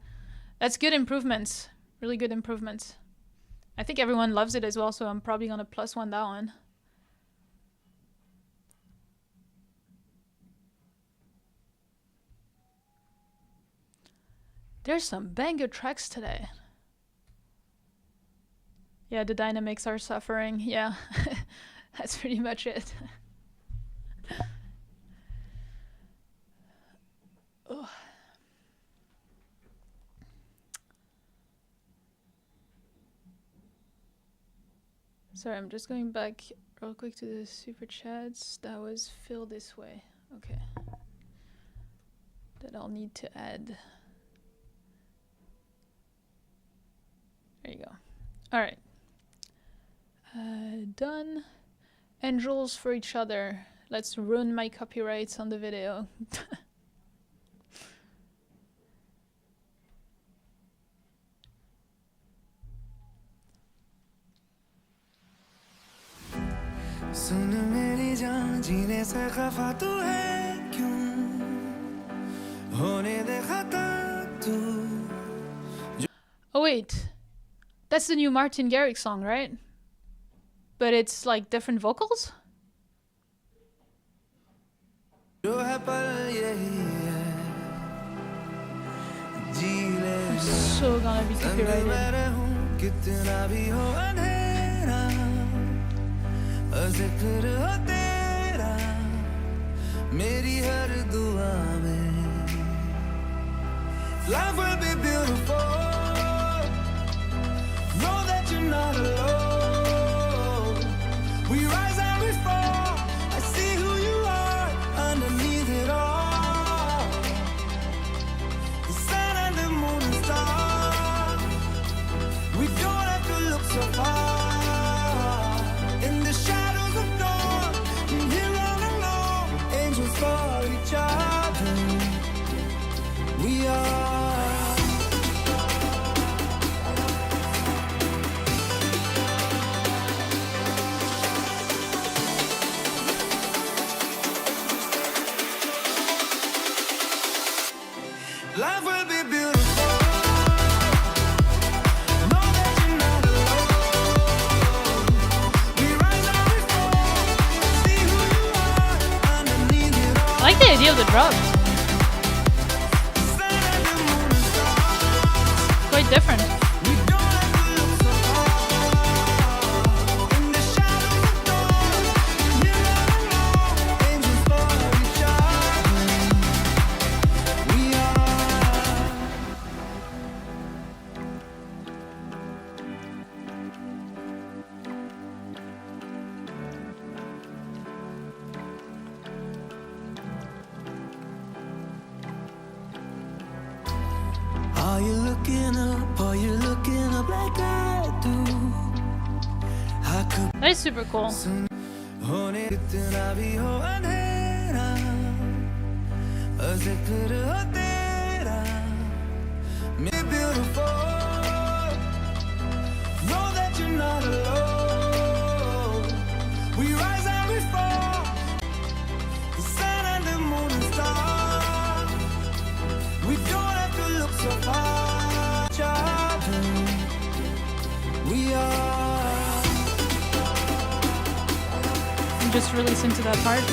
that's good improvements, really good improvements. I think everyone loves it as well, so I'm probably gonna +1 that one. There's some banger tracks today. Yeah, the dynamics are suffering. Yeah, that's pretty much it. Oh. Sorry, I'm just going back real quick to the super chats. That was Phil this way. Okay. That I'll need to add. There you go. All right. Done. Angels for each other. Let's ruin my copyrights on the video. Oh wait. That's the new Martin Garrix song, right? But it's like different vocals? I'm so gonna be copyrighted. Life will be beautiful. Know that you're not alone. We rise and we fall. I see who you are underneath it all. The sun and the moon and stars. We don't have to look so far. In the shadows of dawn, here all alone, angels for each other. We are idea of the drop. Quite different. Are you looking up? Are you looking up like I do? I could That is super cool. beautiful. Know that you're not alone. We rise and we fall. The sun and the moon and stars. We don't have to look so far. Childhood. We are. I'm just really into that part.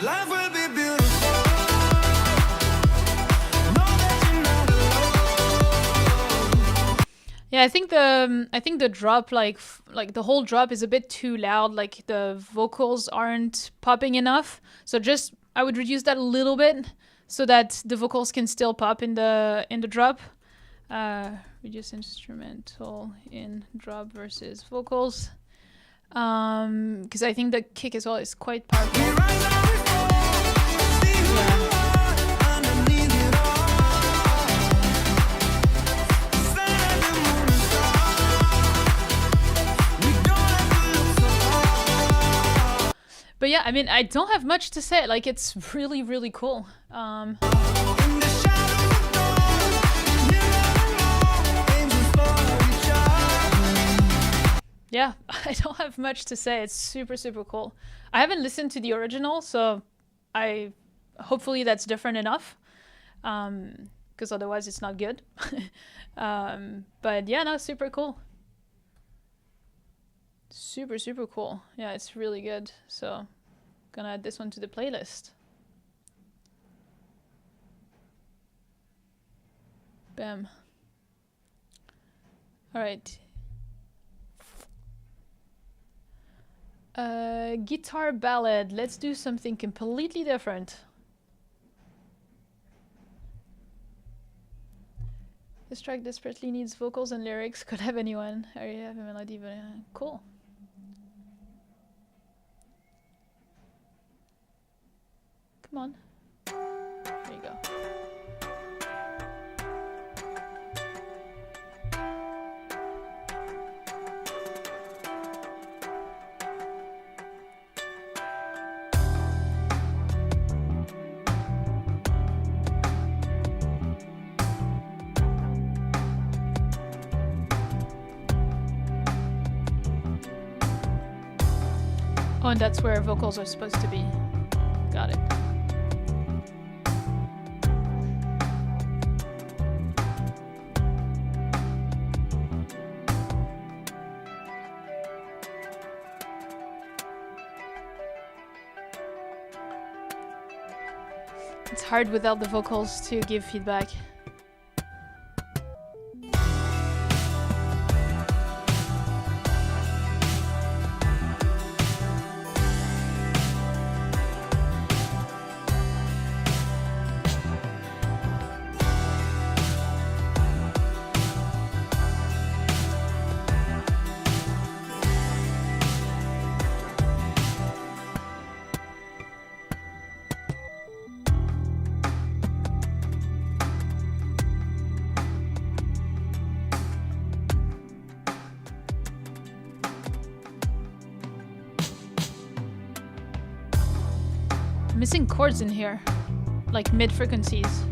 Life will be beautiful. Know that you're not alone. Yeah, I think the drop like the whole drop is a bit too loud. Like the vocals aren't popping enough. So just I would reduce that a little bit so that the vocals can still pop in the drop. Reduce instrumental in drop versus vocals. Because I think the kick as well is quite powerful. We rise and we fall. See who you are underneath it all. The sun and the moon and stars. We don't have to look so far. But yeah, I mean, I don't have much to say. Like, it's really, really cool. In the shadows of dawn, you know, angels for each other. Yeah, I don't have much to say. It's super, super cool. I haven't listened to the original, so hopefully that's different enough. Because otherwise it's not good. But yeah, no, super cool. Super, super cool. Yeah, it's really good. So, gonna add this one to the playlist. Bam. All right. Guitar ballad. Let's do something completely different. This track desperately needs vocals and lyrics. Could have anyone. I already have a melody, but cool. Come on. There you go. Oh, and that's where vocals are supposed to be. Got it. It's hard without the vocals to give feedback. Missing chords in here, like mid frequencies.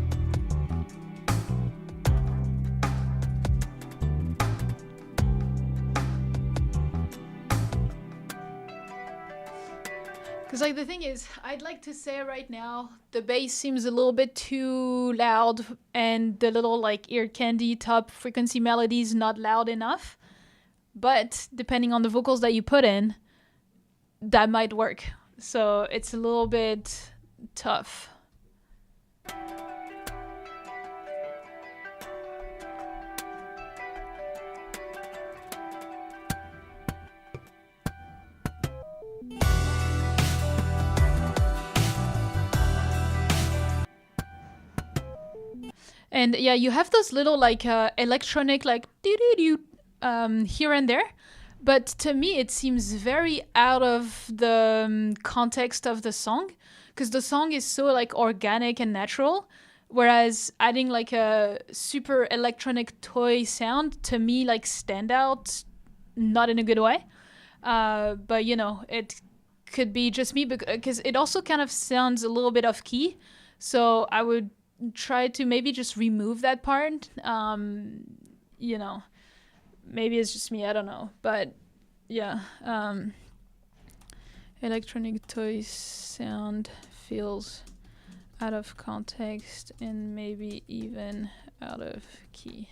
Because like the thing is, I'd like to say right now the bass seems a little bit too loud, and the little like ear candy top frequency melodies not loud enough. But depending on the vocals that you put in, that might work. So it's a little bit tough. And yeah, you have those little like electronic like doo-doo-doo here and there. But to me, it seems very out of the context of the song, because the song is so like organic and natural, whereas adding like a super electronic toy sound to me like stand out, not in a good way. But you know, it could be just me because it also kind of sounds a little bit off key. So I would try to maybe just remove that part. You know, maybe it's just me, I don't know. But yeah, electronic toy sound feels out of context and maybe even out of key.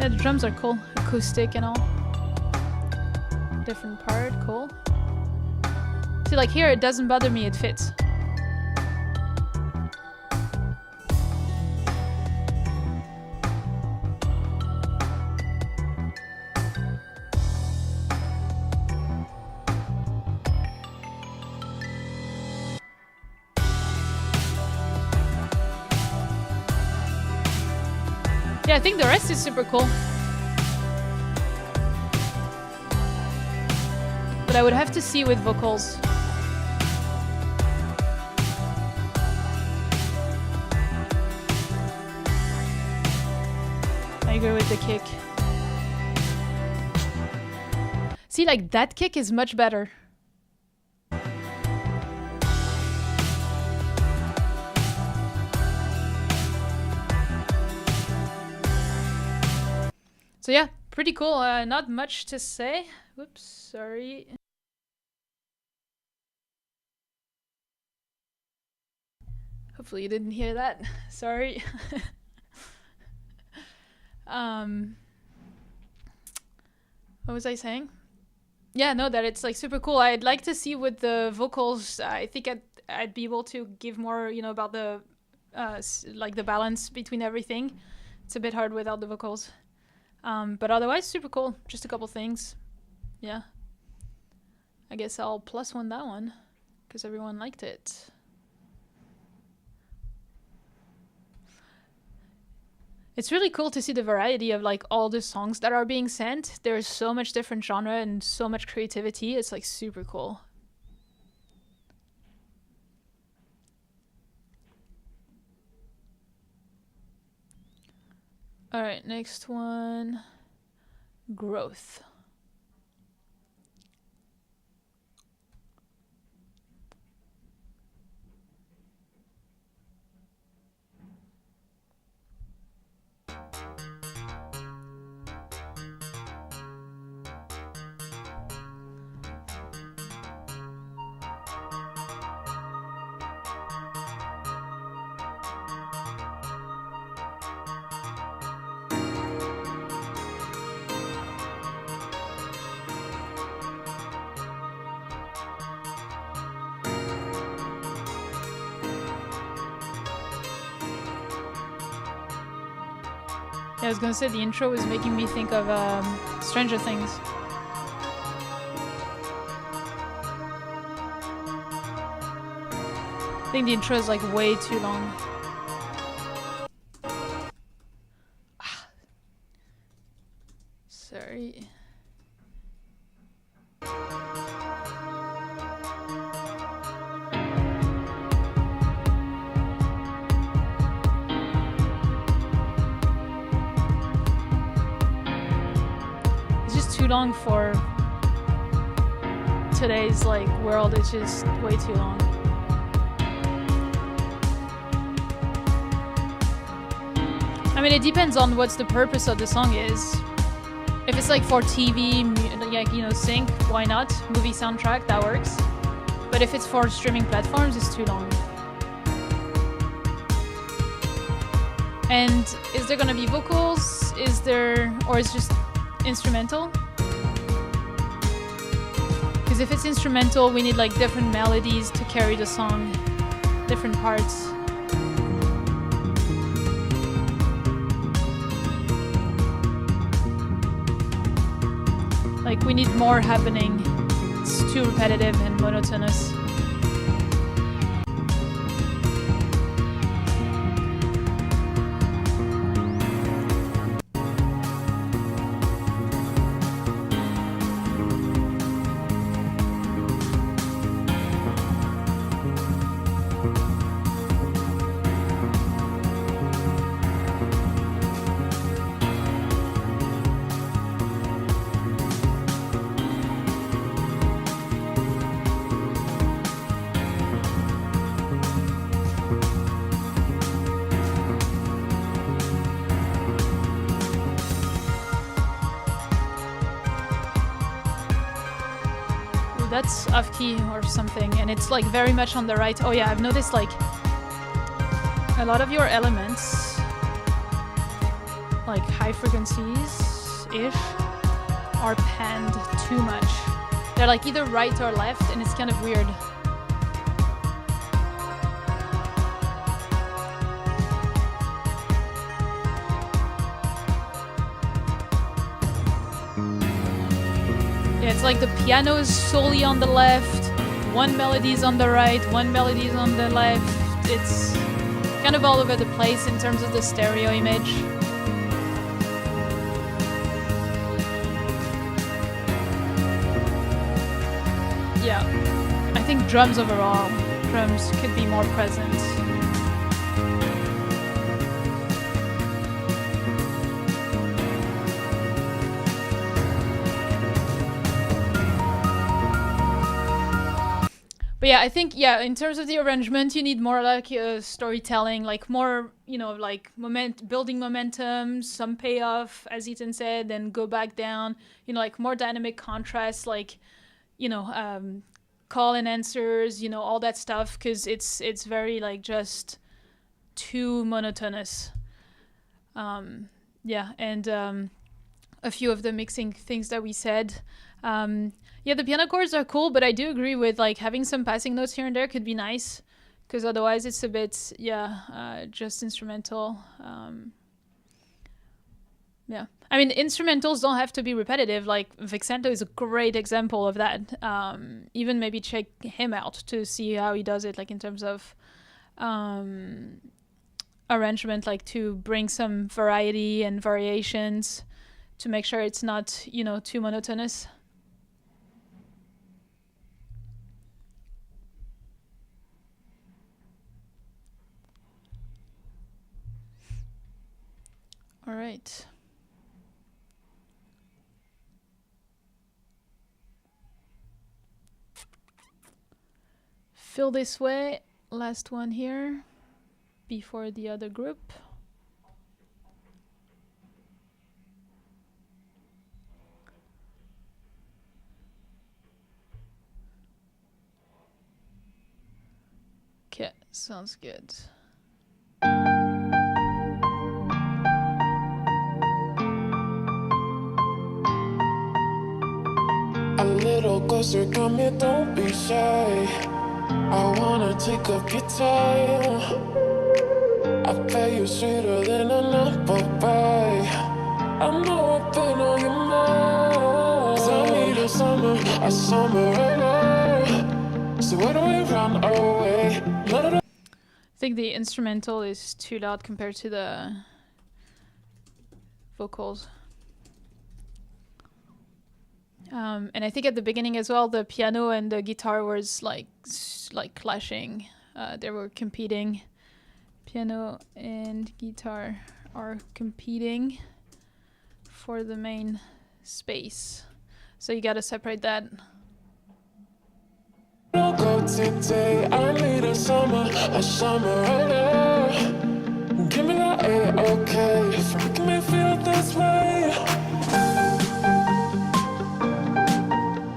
Yeah, the drums are cool, acoustic and all. Different part, cool. See, like here, it doesn't bother me, it fits. Yeah, I think the rest is super cool. But I would have to see with vocals. I agree with the kick. See, like that kick is much better. So yeah, pretty cool. Not much to say. Whoops, sorry. Hopefully you didn't hear that. Sorry. What was I saying? Yeah, no, that it's like super cool. I'd like to see with the vocals. I think I'd be able to give more, you know, about the like the balance between everything. It's a bit hard without the vocals. But otherwise, super cool. Just a couple things. Yeah. I guess I'll +1 that one because everyone liked it. It's really cool to see the variety of like all the songs that are being sent. There's so much different genre and so much creativity. It's like super cool. All right, next one. Growth. Yeah, I was gonna say the intro was making me think of Stranger Things. I think the intro is like way too long. Sorry. too long for today's like world. It's just way too long. I mean, it depends on what's the purpose of the song is. If it's like for TV, like, you know, sync, why not? Movie soundtrack, that works. But if it's for streaming platforms, it's too long. And is there gonna be vocals? Is there, or is it just instrumental? Because if it's instrumental, we need like different melodies to carry the song, different parts. Like, we need more happening. It's too repetitive and monotonous. That's off key or something, and it's like very much on the right. Oh yeah, I've noticed like a lot of your elements, like high frequencies-ish, are panned too much. They're like either right or left, and it's kind of weird. Yeah, it's like the piano is solely on the left, one melody is on the right, one melody is on the left. It's kind of all over the place in terms of the stereo image. Yeah, I think drums overall, drums could be more present. But yeah, I think, yeah, in terms of the arrangement, you need more like storytelling, like more, you know, like building momentum, some payoff, as Ethan said, then go back down, you know, like more dynamic contrast, like, you know, call and answers, you know, all that stuff, because it's very like just too monotonous. Yeah, and a few of the mixing things that we said. Yeah, the piano chords are cool, but I do agree with like having some passing notes here and there could be nice, because otherwise it's a bit, yeah, just instrumental. Yeah, I mean, instrumentals don't have to be repetitive. Like Vexento is a great example of that. Even maybe check him out to see how he does it, like in terms of arrangement, like to bring some variety and variations to make sure it's not, you know, too monotonous. All right. Feel This Way, last one here before the other group. Okay, sounds good. A little closer, come here, don't be shy. I wanna take up your time. I bet you sweeter than an apple pie. I know I've been on your mind. 'Cause I need a summer right now. So why don't we run away? I think the instrumental is too loud compared to the vocals. And I think at the beginning as well, the piano and the guitar was like clashing. They were competing. Piano and guitar are competing for the main space. So you gotta separate that. Don't go today. I need a summer older. Give me that A-OK. It's making me feel this way.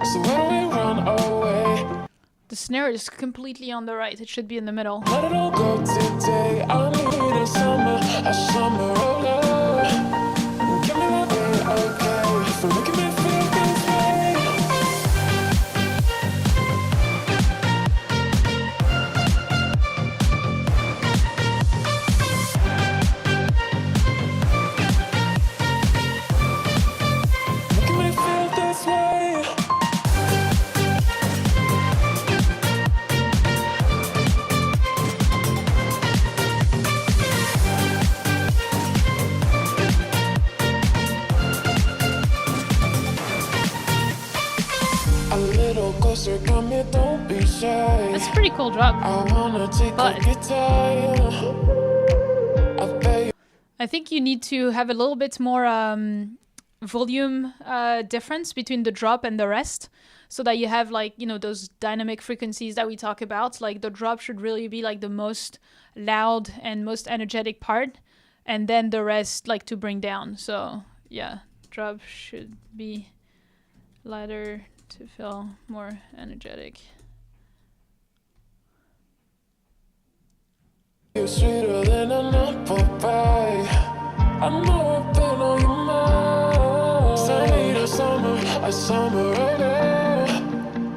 So where do we run away? The snare is completely on the right. It should be in the middle. Let it all go today. I need a summer older. Give me that A-OK. It's making me feel this way. Making me feel this way. A little closer, come here, don't be shy. That's a pretty cool drop. I wanna take But- a guitar. I bet you I think you need to have a little bit more volume difference between the drop and the rest, so that you have, like, you know, those dynamic frequencies that we talk about. Like the drop should really be like the most loud and most energetic part, and then the rest like to bring down. So yeah, drop should be lighter to feel more energetic. you're sweeter than an apple pie. I know I've been on your mind. I need a summer older.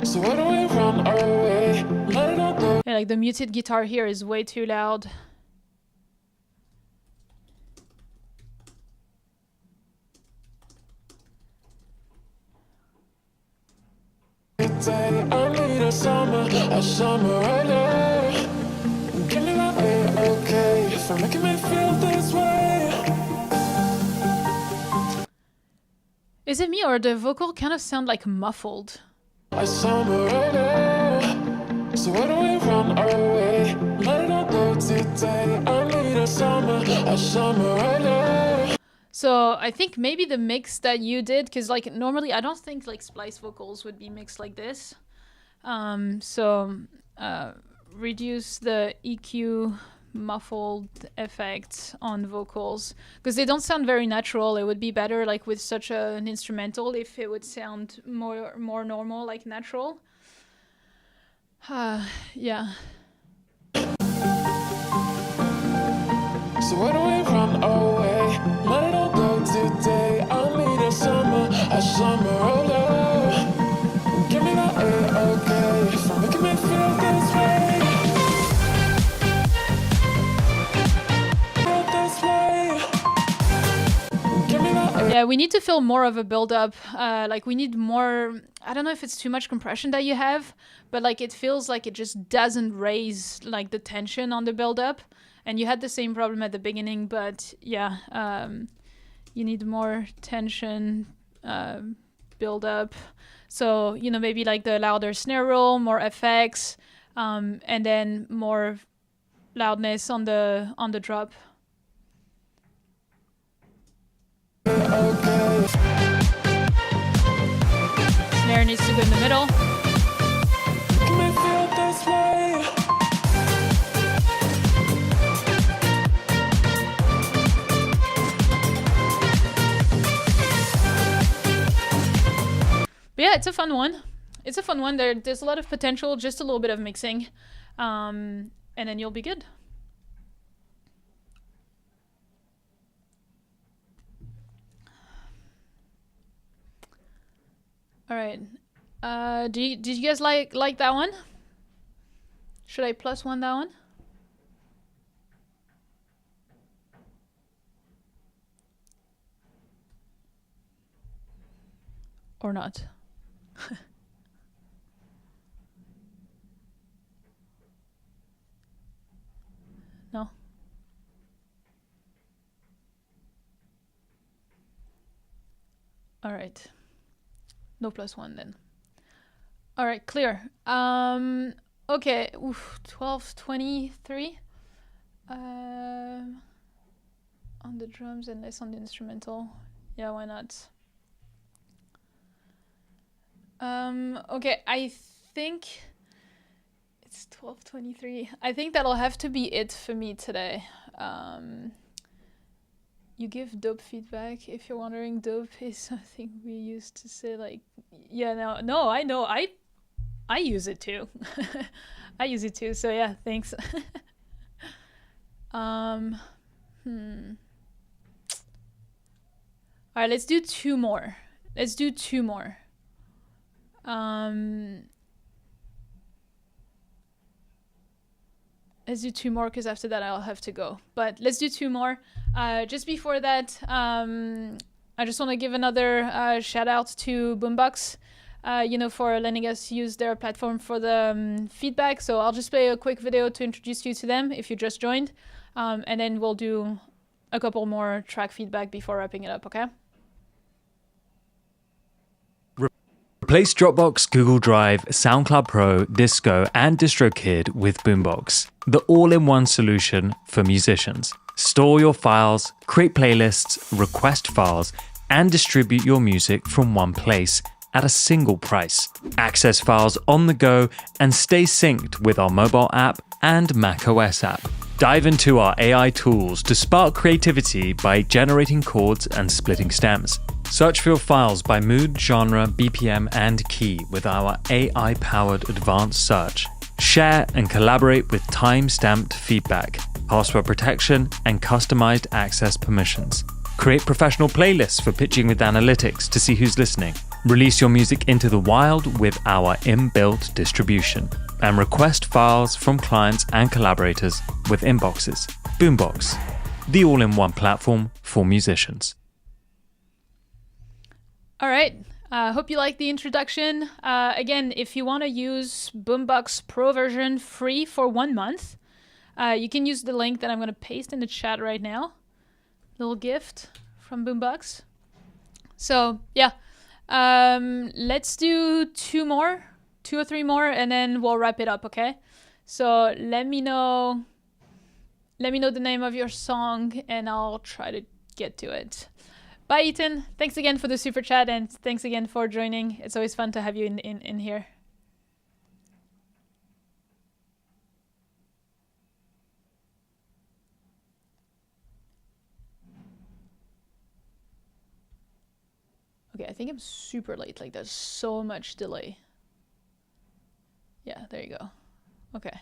So where do we run away? Let it all go. Yeah, like the muted guitar here is way too loud. Today I need a summer older. Give me that A-OK. For making me feel this way. Is it me, or the vocal kind of sound like muffled? A summer older. So where do we run away? Let it all go today. I need a summer older. So I think maybe the mix that you did, because like normally I don't think like splice vocals would be mixed like this. Reduce the EQ muffled effect on vocals, because they don't sound very natural. It would be better like with such an instrumental if it would sound more normal, like natural. Yeah. So where do we run away? Let it all go today. I need a summer older. Give me that A-OK. For making me feel this way. Feel this way. Give me that Yeah, we need to feel more of a build-up. Like we need more. I don't know if it's too much compression that you have, but like it feels like it just doesn't raise like the tension on the build-up. And you had the same problem at the beginning, but yeah, you need more tension build-up. So, you know, maybe like the louder snare roll, more effects, and then more loudness on the drop. Snare needs to go in the middle. Make me feel this way. But yeah, it's a fun one. It's a fun one. There's a lot of potential, just a little bit of mixing. And then you'll be good. All right. Did you guys like that one? Should I +1 that one? Or not? No? All right. No +1 then. All right, clear. Okay, 12:23. On the drums and less on the instrumental. Yeah, why not? Okay, I think it's 12:23. I think that'll have to be it for me today. You give dope feedback. If you're wondering, dope is something we used to say like, yeah, no, I know, I use it too. I use it too. So yeah, thanks. All right, let's do two more. Let's do two more. Let's do two more because after that I'll have to go. But let's do two more. Just before that, I just want to give another shout out to Boombox, for letting us use their platform for the feedback. So I'll just play a quick video to introduce you to them if you just joined. And then we'll do a couple more track feedback before wrapping it up, okay? Replace Dropbox, Google Drive, SoundCloud Pro, Disco, and DistroKid with Boombox, the all-in-one solution for musicians. Store your files, create playlists, request files, and distribute your music from one place at a single price. Access files on the go and stay synced with our mobile app and macOS app. Dive into our AI tools to spark creativity by generating chords and splitting stems. Search for your files by mood, genre, BPM, and key with our AI-powered advanced search. Share and collaborate with time-stamped feedback, password protection, and customized access permissions. Create professional playlists for pitching with analytics to see who's listening. Release your music into the wild with our inbuilt distribution. And request files from clients and collaborators with inboxes. Boombox, the all-in-one platform for musicians. All right. Hope you like the introduction. Again, if you want to use Boombox Pro version free for 1 month, you can use the link that I'm going to paste in the chat right now. Little gift from Boombox. So yeah, let's do two or three more, and then we'll wrap it up. Okay. So let me know the name of your song, and I'll try to get to it. Bye, Ethan. Thanks again for the super chat, and thanks again for joining. It's always fun to have you in here. Okay, I think I'm super late. Like, there's so much delay. Yeah, there you go. Okay.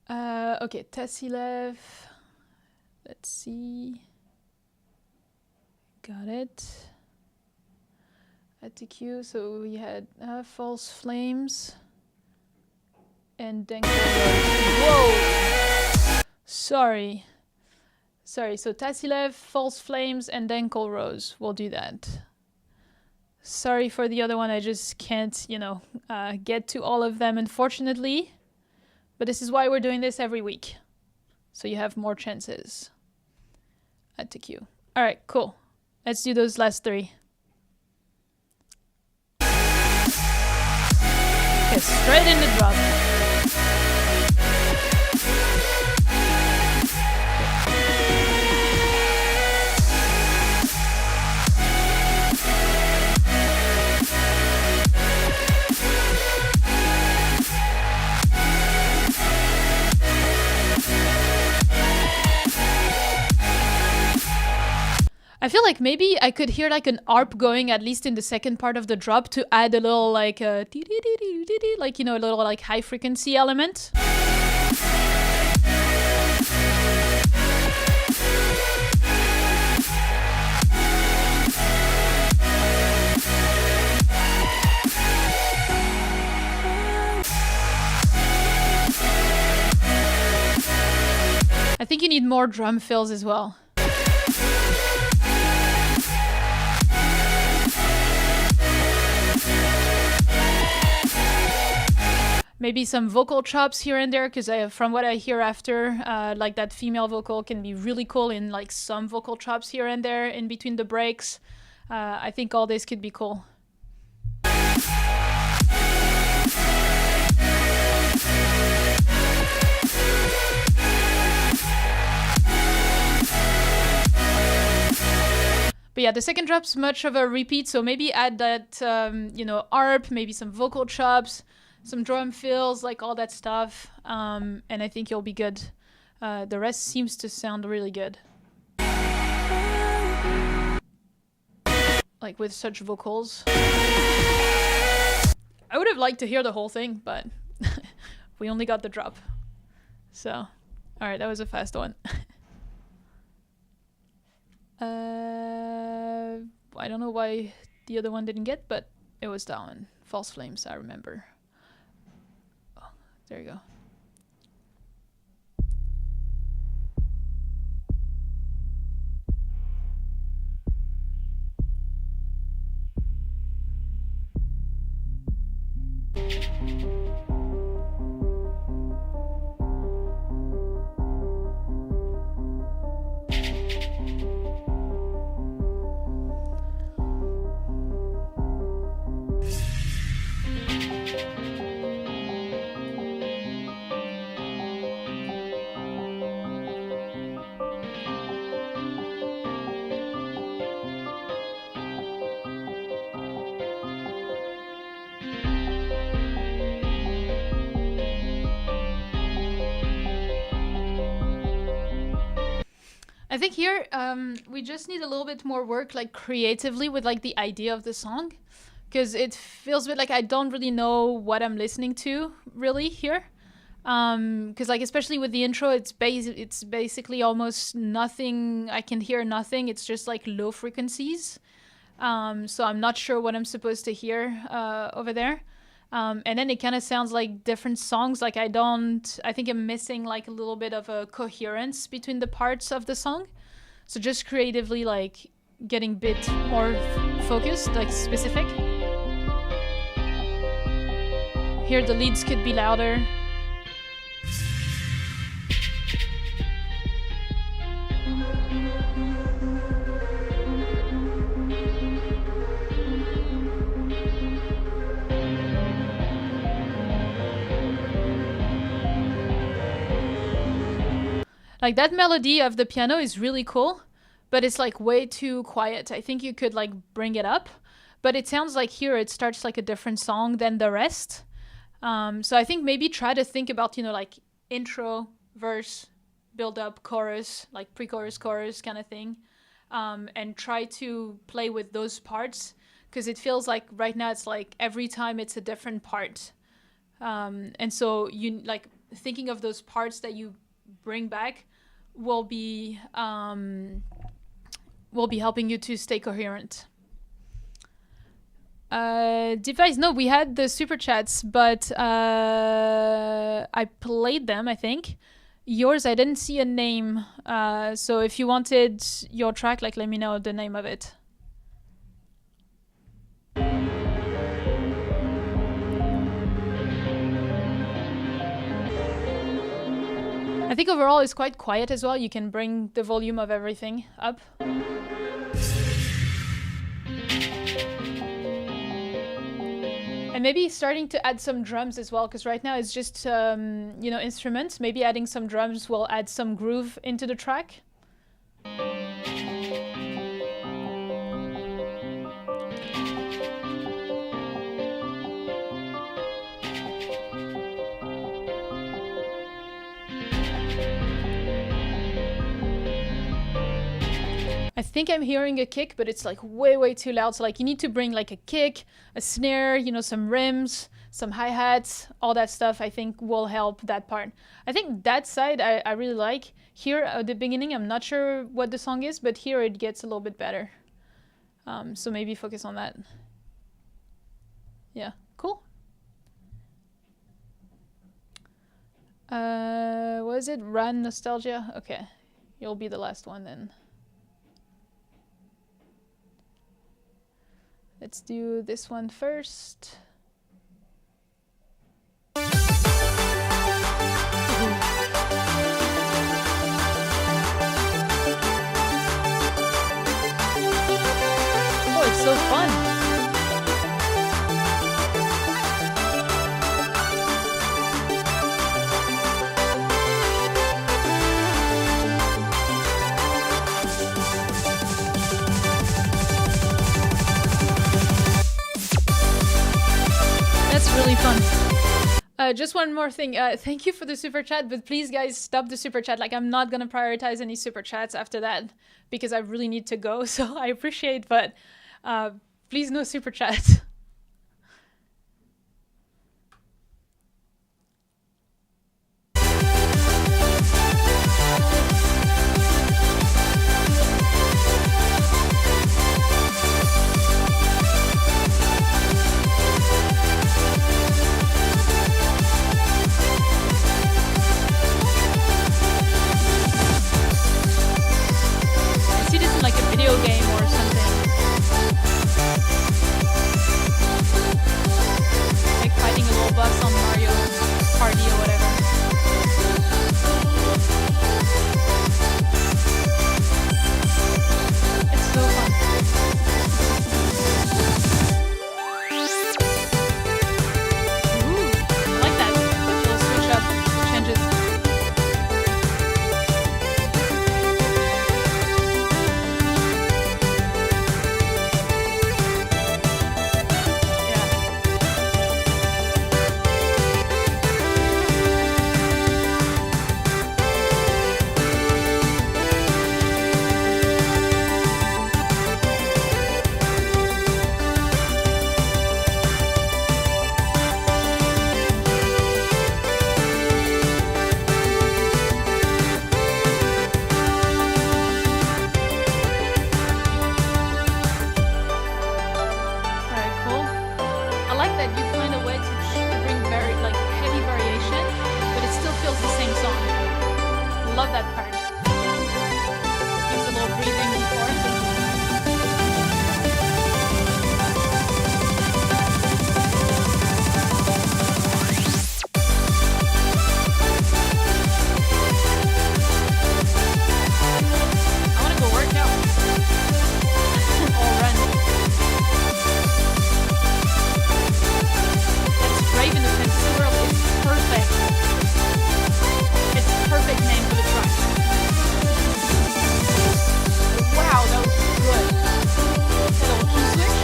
Okay, Tassilev. Let's see. Got it. At the queue, so we had False Flames and Denko. Whoa! Sorry, so Tassilev, False Flames, and Denko Rose. We'll do that. Sorry for the other one, I just can't, get to all of them, unfortunately. But this is why we're doing this every week. So you have more chances. Add to queue. All right, cool. Let's do those last three. Okay, straight in the drop. I feel like maybe I could hear like an ARP going at least in the second part of the drop to add a little like a little like high frequency element. I think you need more drum fills as well. Maybe some vocal chops here and there, because from what I hear after, like that female vocal can be really cool in like some vocal chops here and there in between the breaks. I think all this could be cool. But But yeah, the second drop's much of a repeat, so maybe add that, ARP, maybe some vocal chops, some drum fills, like all that stuff, and I think you'll be good. The rest seems to sound really good. Like with such vocals. I would have liked to hear the whole thing, but we only got the drop. So, alright, that was a fast one. I don't know why the other one didn't get, but it was that one. False Flames, I remember. Oh, there you go. I think here we just need a little bit more work, like creatively, with like the idea of the song, because it feels a bit like I don't really know what I'm listening to really here. Because like especially with the intro, it's basically almost nothing. I can hear nothing. It's just like low frequencies. So I'm not sure what I'm supposed to hear over there. And then it kind of sounds like different songs. Like I think I'm missing like a little bit of a coherence between the parts of the song. So just creatively like getting a bit more focused, like specific. Here the leads could be louder. Like that melody of the piano is really cool, but it's like way too quiet. I think you could like bring it up, but it sounds like here it starts like a different song than the rest. So I think maybe try to think about, like intro, verse, build up, chorus, like pre-chorus, chorus kind of thing. And try to play with those parts, because it feels like right now it's like every time it's a different part. And so you like thinking of those parts that you bring back will be helping you to stay coherent. Device, no, we had the super chats, but I played them, I think. Yours, I didn't see a name. So if you wanted your track, like let me know the name of it. I think overall it's quite quiet as well. You can bring the volume of everything up. And maybe starting to add some drums as well, because right now it's just, instruments. Maybe adding some drums will add some groove into the track. I think I'm hearing a kick, but it's like way too loud. So like you need to bring like a kick, a snare, some rims, some hi-hats, all that stuff I think will help that part. I think that side I really like. Here at the beginning, I'm not sure what the song is, but here it gets a little bit better. So maybe focus on that. Yeah, cool. What is it? Run Nostalgia? Okay, you'll be the last one then. Let's do this one first. Oh, it's so fun. Just one more thing. Thank you for the super chat, but please, guys, stop the super chat. Like, I'm not gonna prioritize any super chats after that because I really need to go. So I appreciate, but please, no super chat. I see this in like a video game or something. Like fighting a little boss on Mario Party or whatever. It's so fun. Ooh, I like that. Little switch up changes. Yeah. Alright, cool. I like that you find a way to bring very like heavy variation, but it still feels the same song. Love that part. Gives a little breathing before. I wanna go work out. Or run. That's Brave in the Fantasy World is perfect. It's the perfect name for the track. Wow, that was good. That little key switch.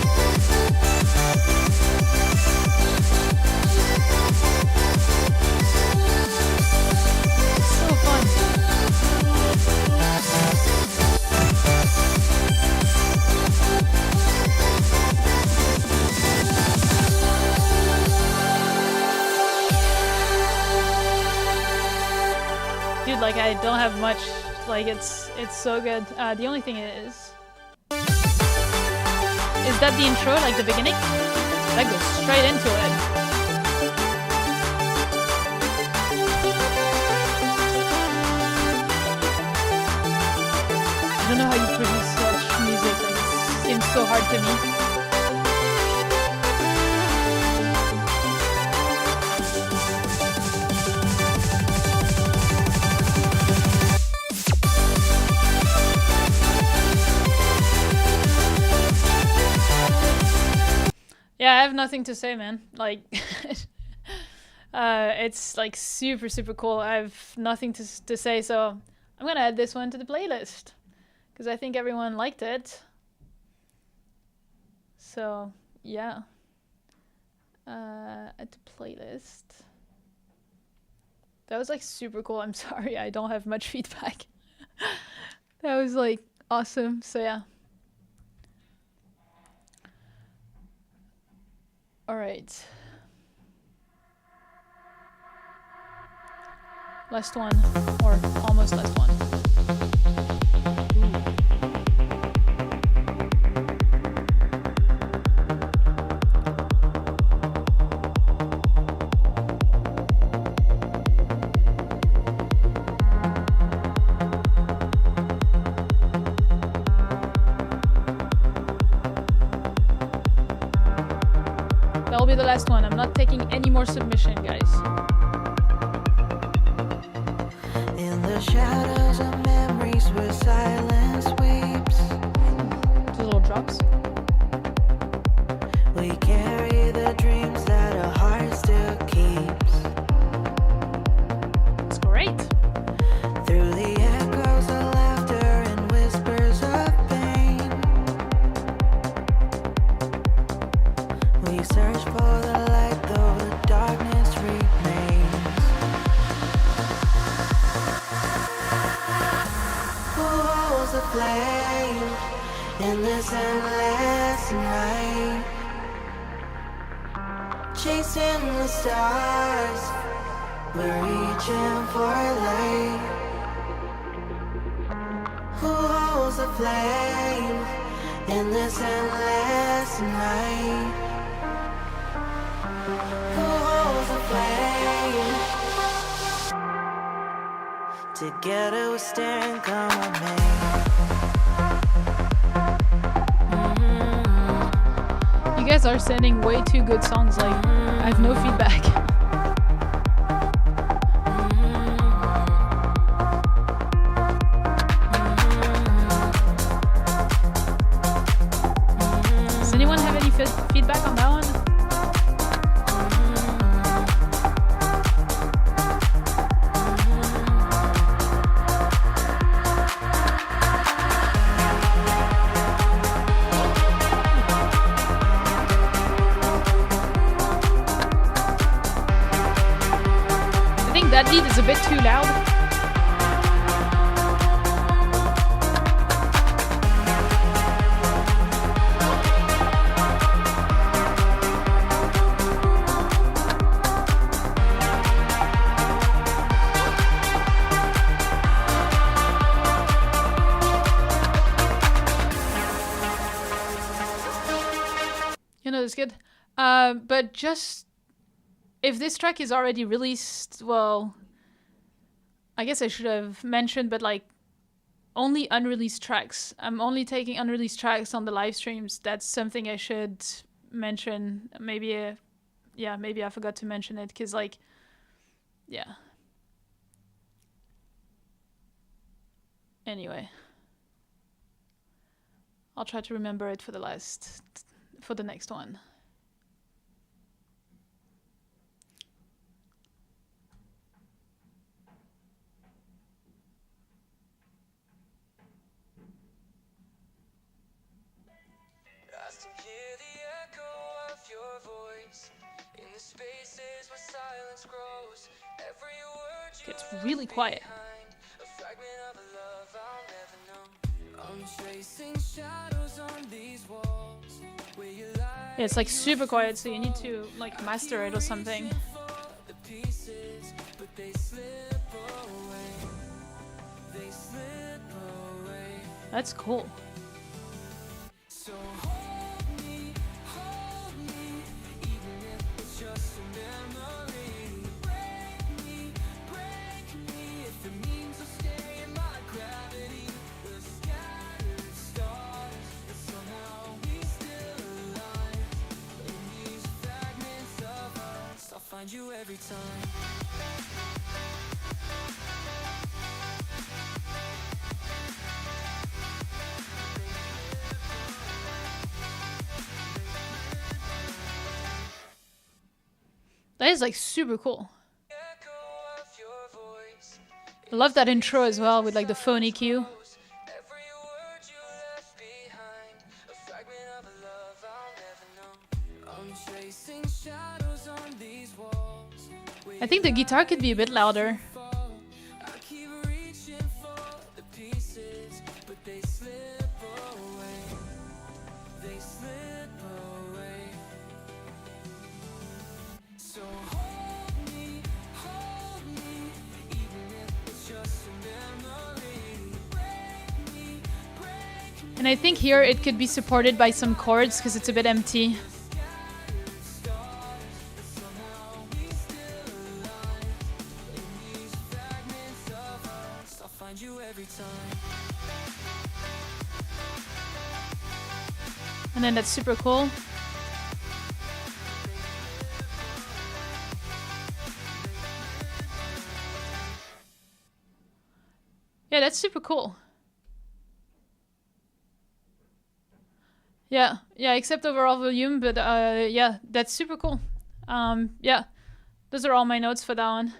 So fun. Dude, like I don't have much. Like it's so good. The only thing is that the intro, like the beginning? That goes straight into it. I don't know how you produce such music. Like it seems so hard to me. Yeah, I have nothing to say, man. Like, it's like super, super cool. I have nothing to say, so I'm gonna add this one to the playlist because I think everyone liked it. So yeah, add to playlist. That was like super cool. I'm sorry, I don't have much feedback. That was like awesome. So yeah. All right. Last one, or almost last one. That'll be the last one. I'm not taking any more submission, guys. In the shadows of memories where silence weeps, Just little drops. we carry the dreams that our heart still keeps. It's great. Through the echoes of laughter and whispers of pain, we search for the light though the darkness remains. a flame in this endless night, chasing the stars, we're reaching for light. Who holds the flame in this endless night? Who holds the flame? Together we stand, come with me. You guys are sending way too good songs, like, I have no feedback. Does anyone have any feedback on that one? That beat is a bit too loud. You know, it's good. But just if this track is already released, well, I guess I should have mentioned, but like, only unreleased tracks. I'm only taking unreleased tracks on the live streams. That's something I should mention. Maybe, yeah, maybe I forgot to mention it, because like, yeah. Anyway. I'll try to remember it for the next one. I still hear the echo of your voice in the spaces where silence grows. Every word you It's really quiet. behind, a fragment of a love I'll never know. I'm tracing shadows on these walls where you lie. Yeah, it's like super quiet, so you need to like master it or something. The pieces, but they slip away. They slip away. That's cool. So hold me, even if it's just a memory. Break me, if it means to stay in my gravity. We're scattered stars, but somehow we still align. In these fragments of us, I'll find you every time. That is like super cool. Echo of your voice. I love that intro as well with like the phony cue. Every word you left behind, a fragment of a love I'll never know. I'm tracing shadows on these walls. I think the guitar could be a bit louder. I keep reaching for the pieces, but they slip away. They slip away. So hold me, even if it's just a memory. Break me, And I think here it could be supported by some chords because it's a bit empty. I'll find you every time. And then that's super cool. Yeah, that's super cool. Yeah, except overall volume, but yeah, that's super cool. Yeah, those are all my notes for that one.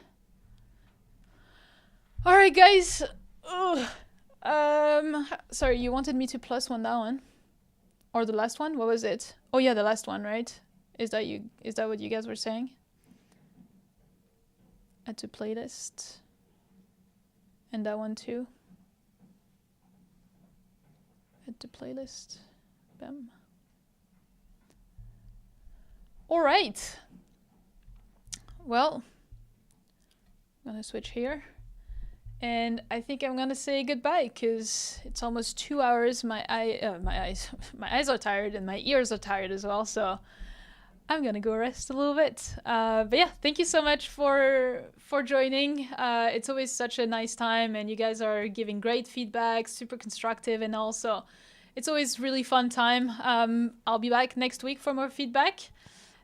All right, guys. Ugh. Sorry, you wanted me to plus one that one, or the last one? What was it? Oh yeah, the last one, right? Is that you? Is that what you guys were saying? Add to playlist, and that one too. Add to playlist. Bam. All right. Well, I'm gonna switch here. And I think I'm gonna say goodbye because it's almost 2 hours. My eyes are tired and my ears are tired as well. So I'm gonna go rest a little bit. But yeah, thank you so much for joining. It's always such a nice time, and you guys are giving great feedback, super constructive, and also it's always really fun time. I'll be back next week for more feedback.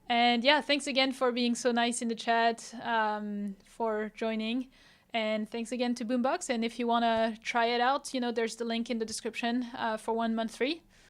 And yeah, thanks again for being so nice in the chat, for joining. And thanks again to Boombox. And if you want to try it out, there's the link in the description for 1 month free.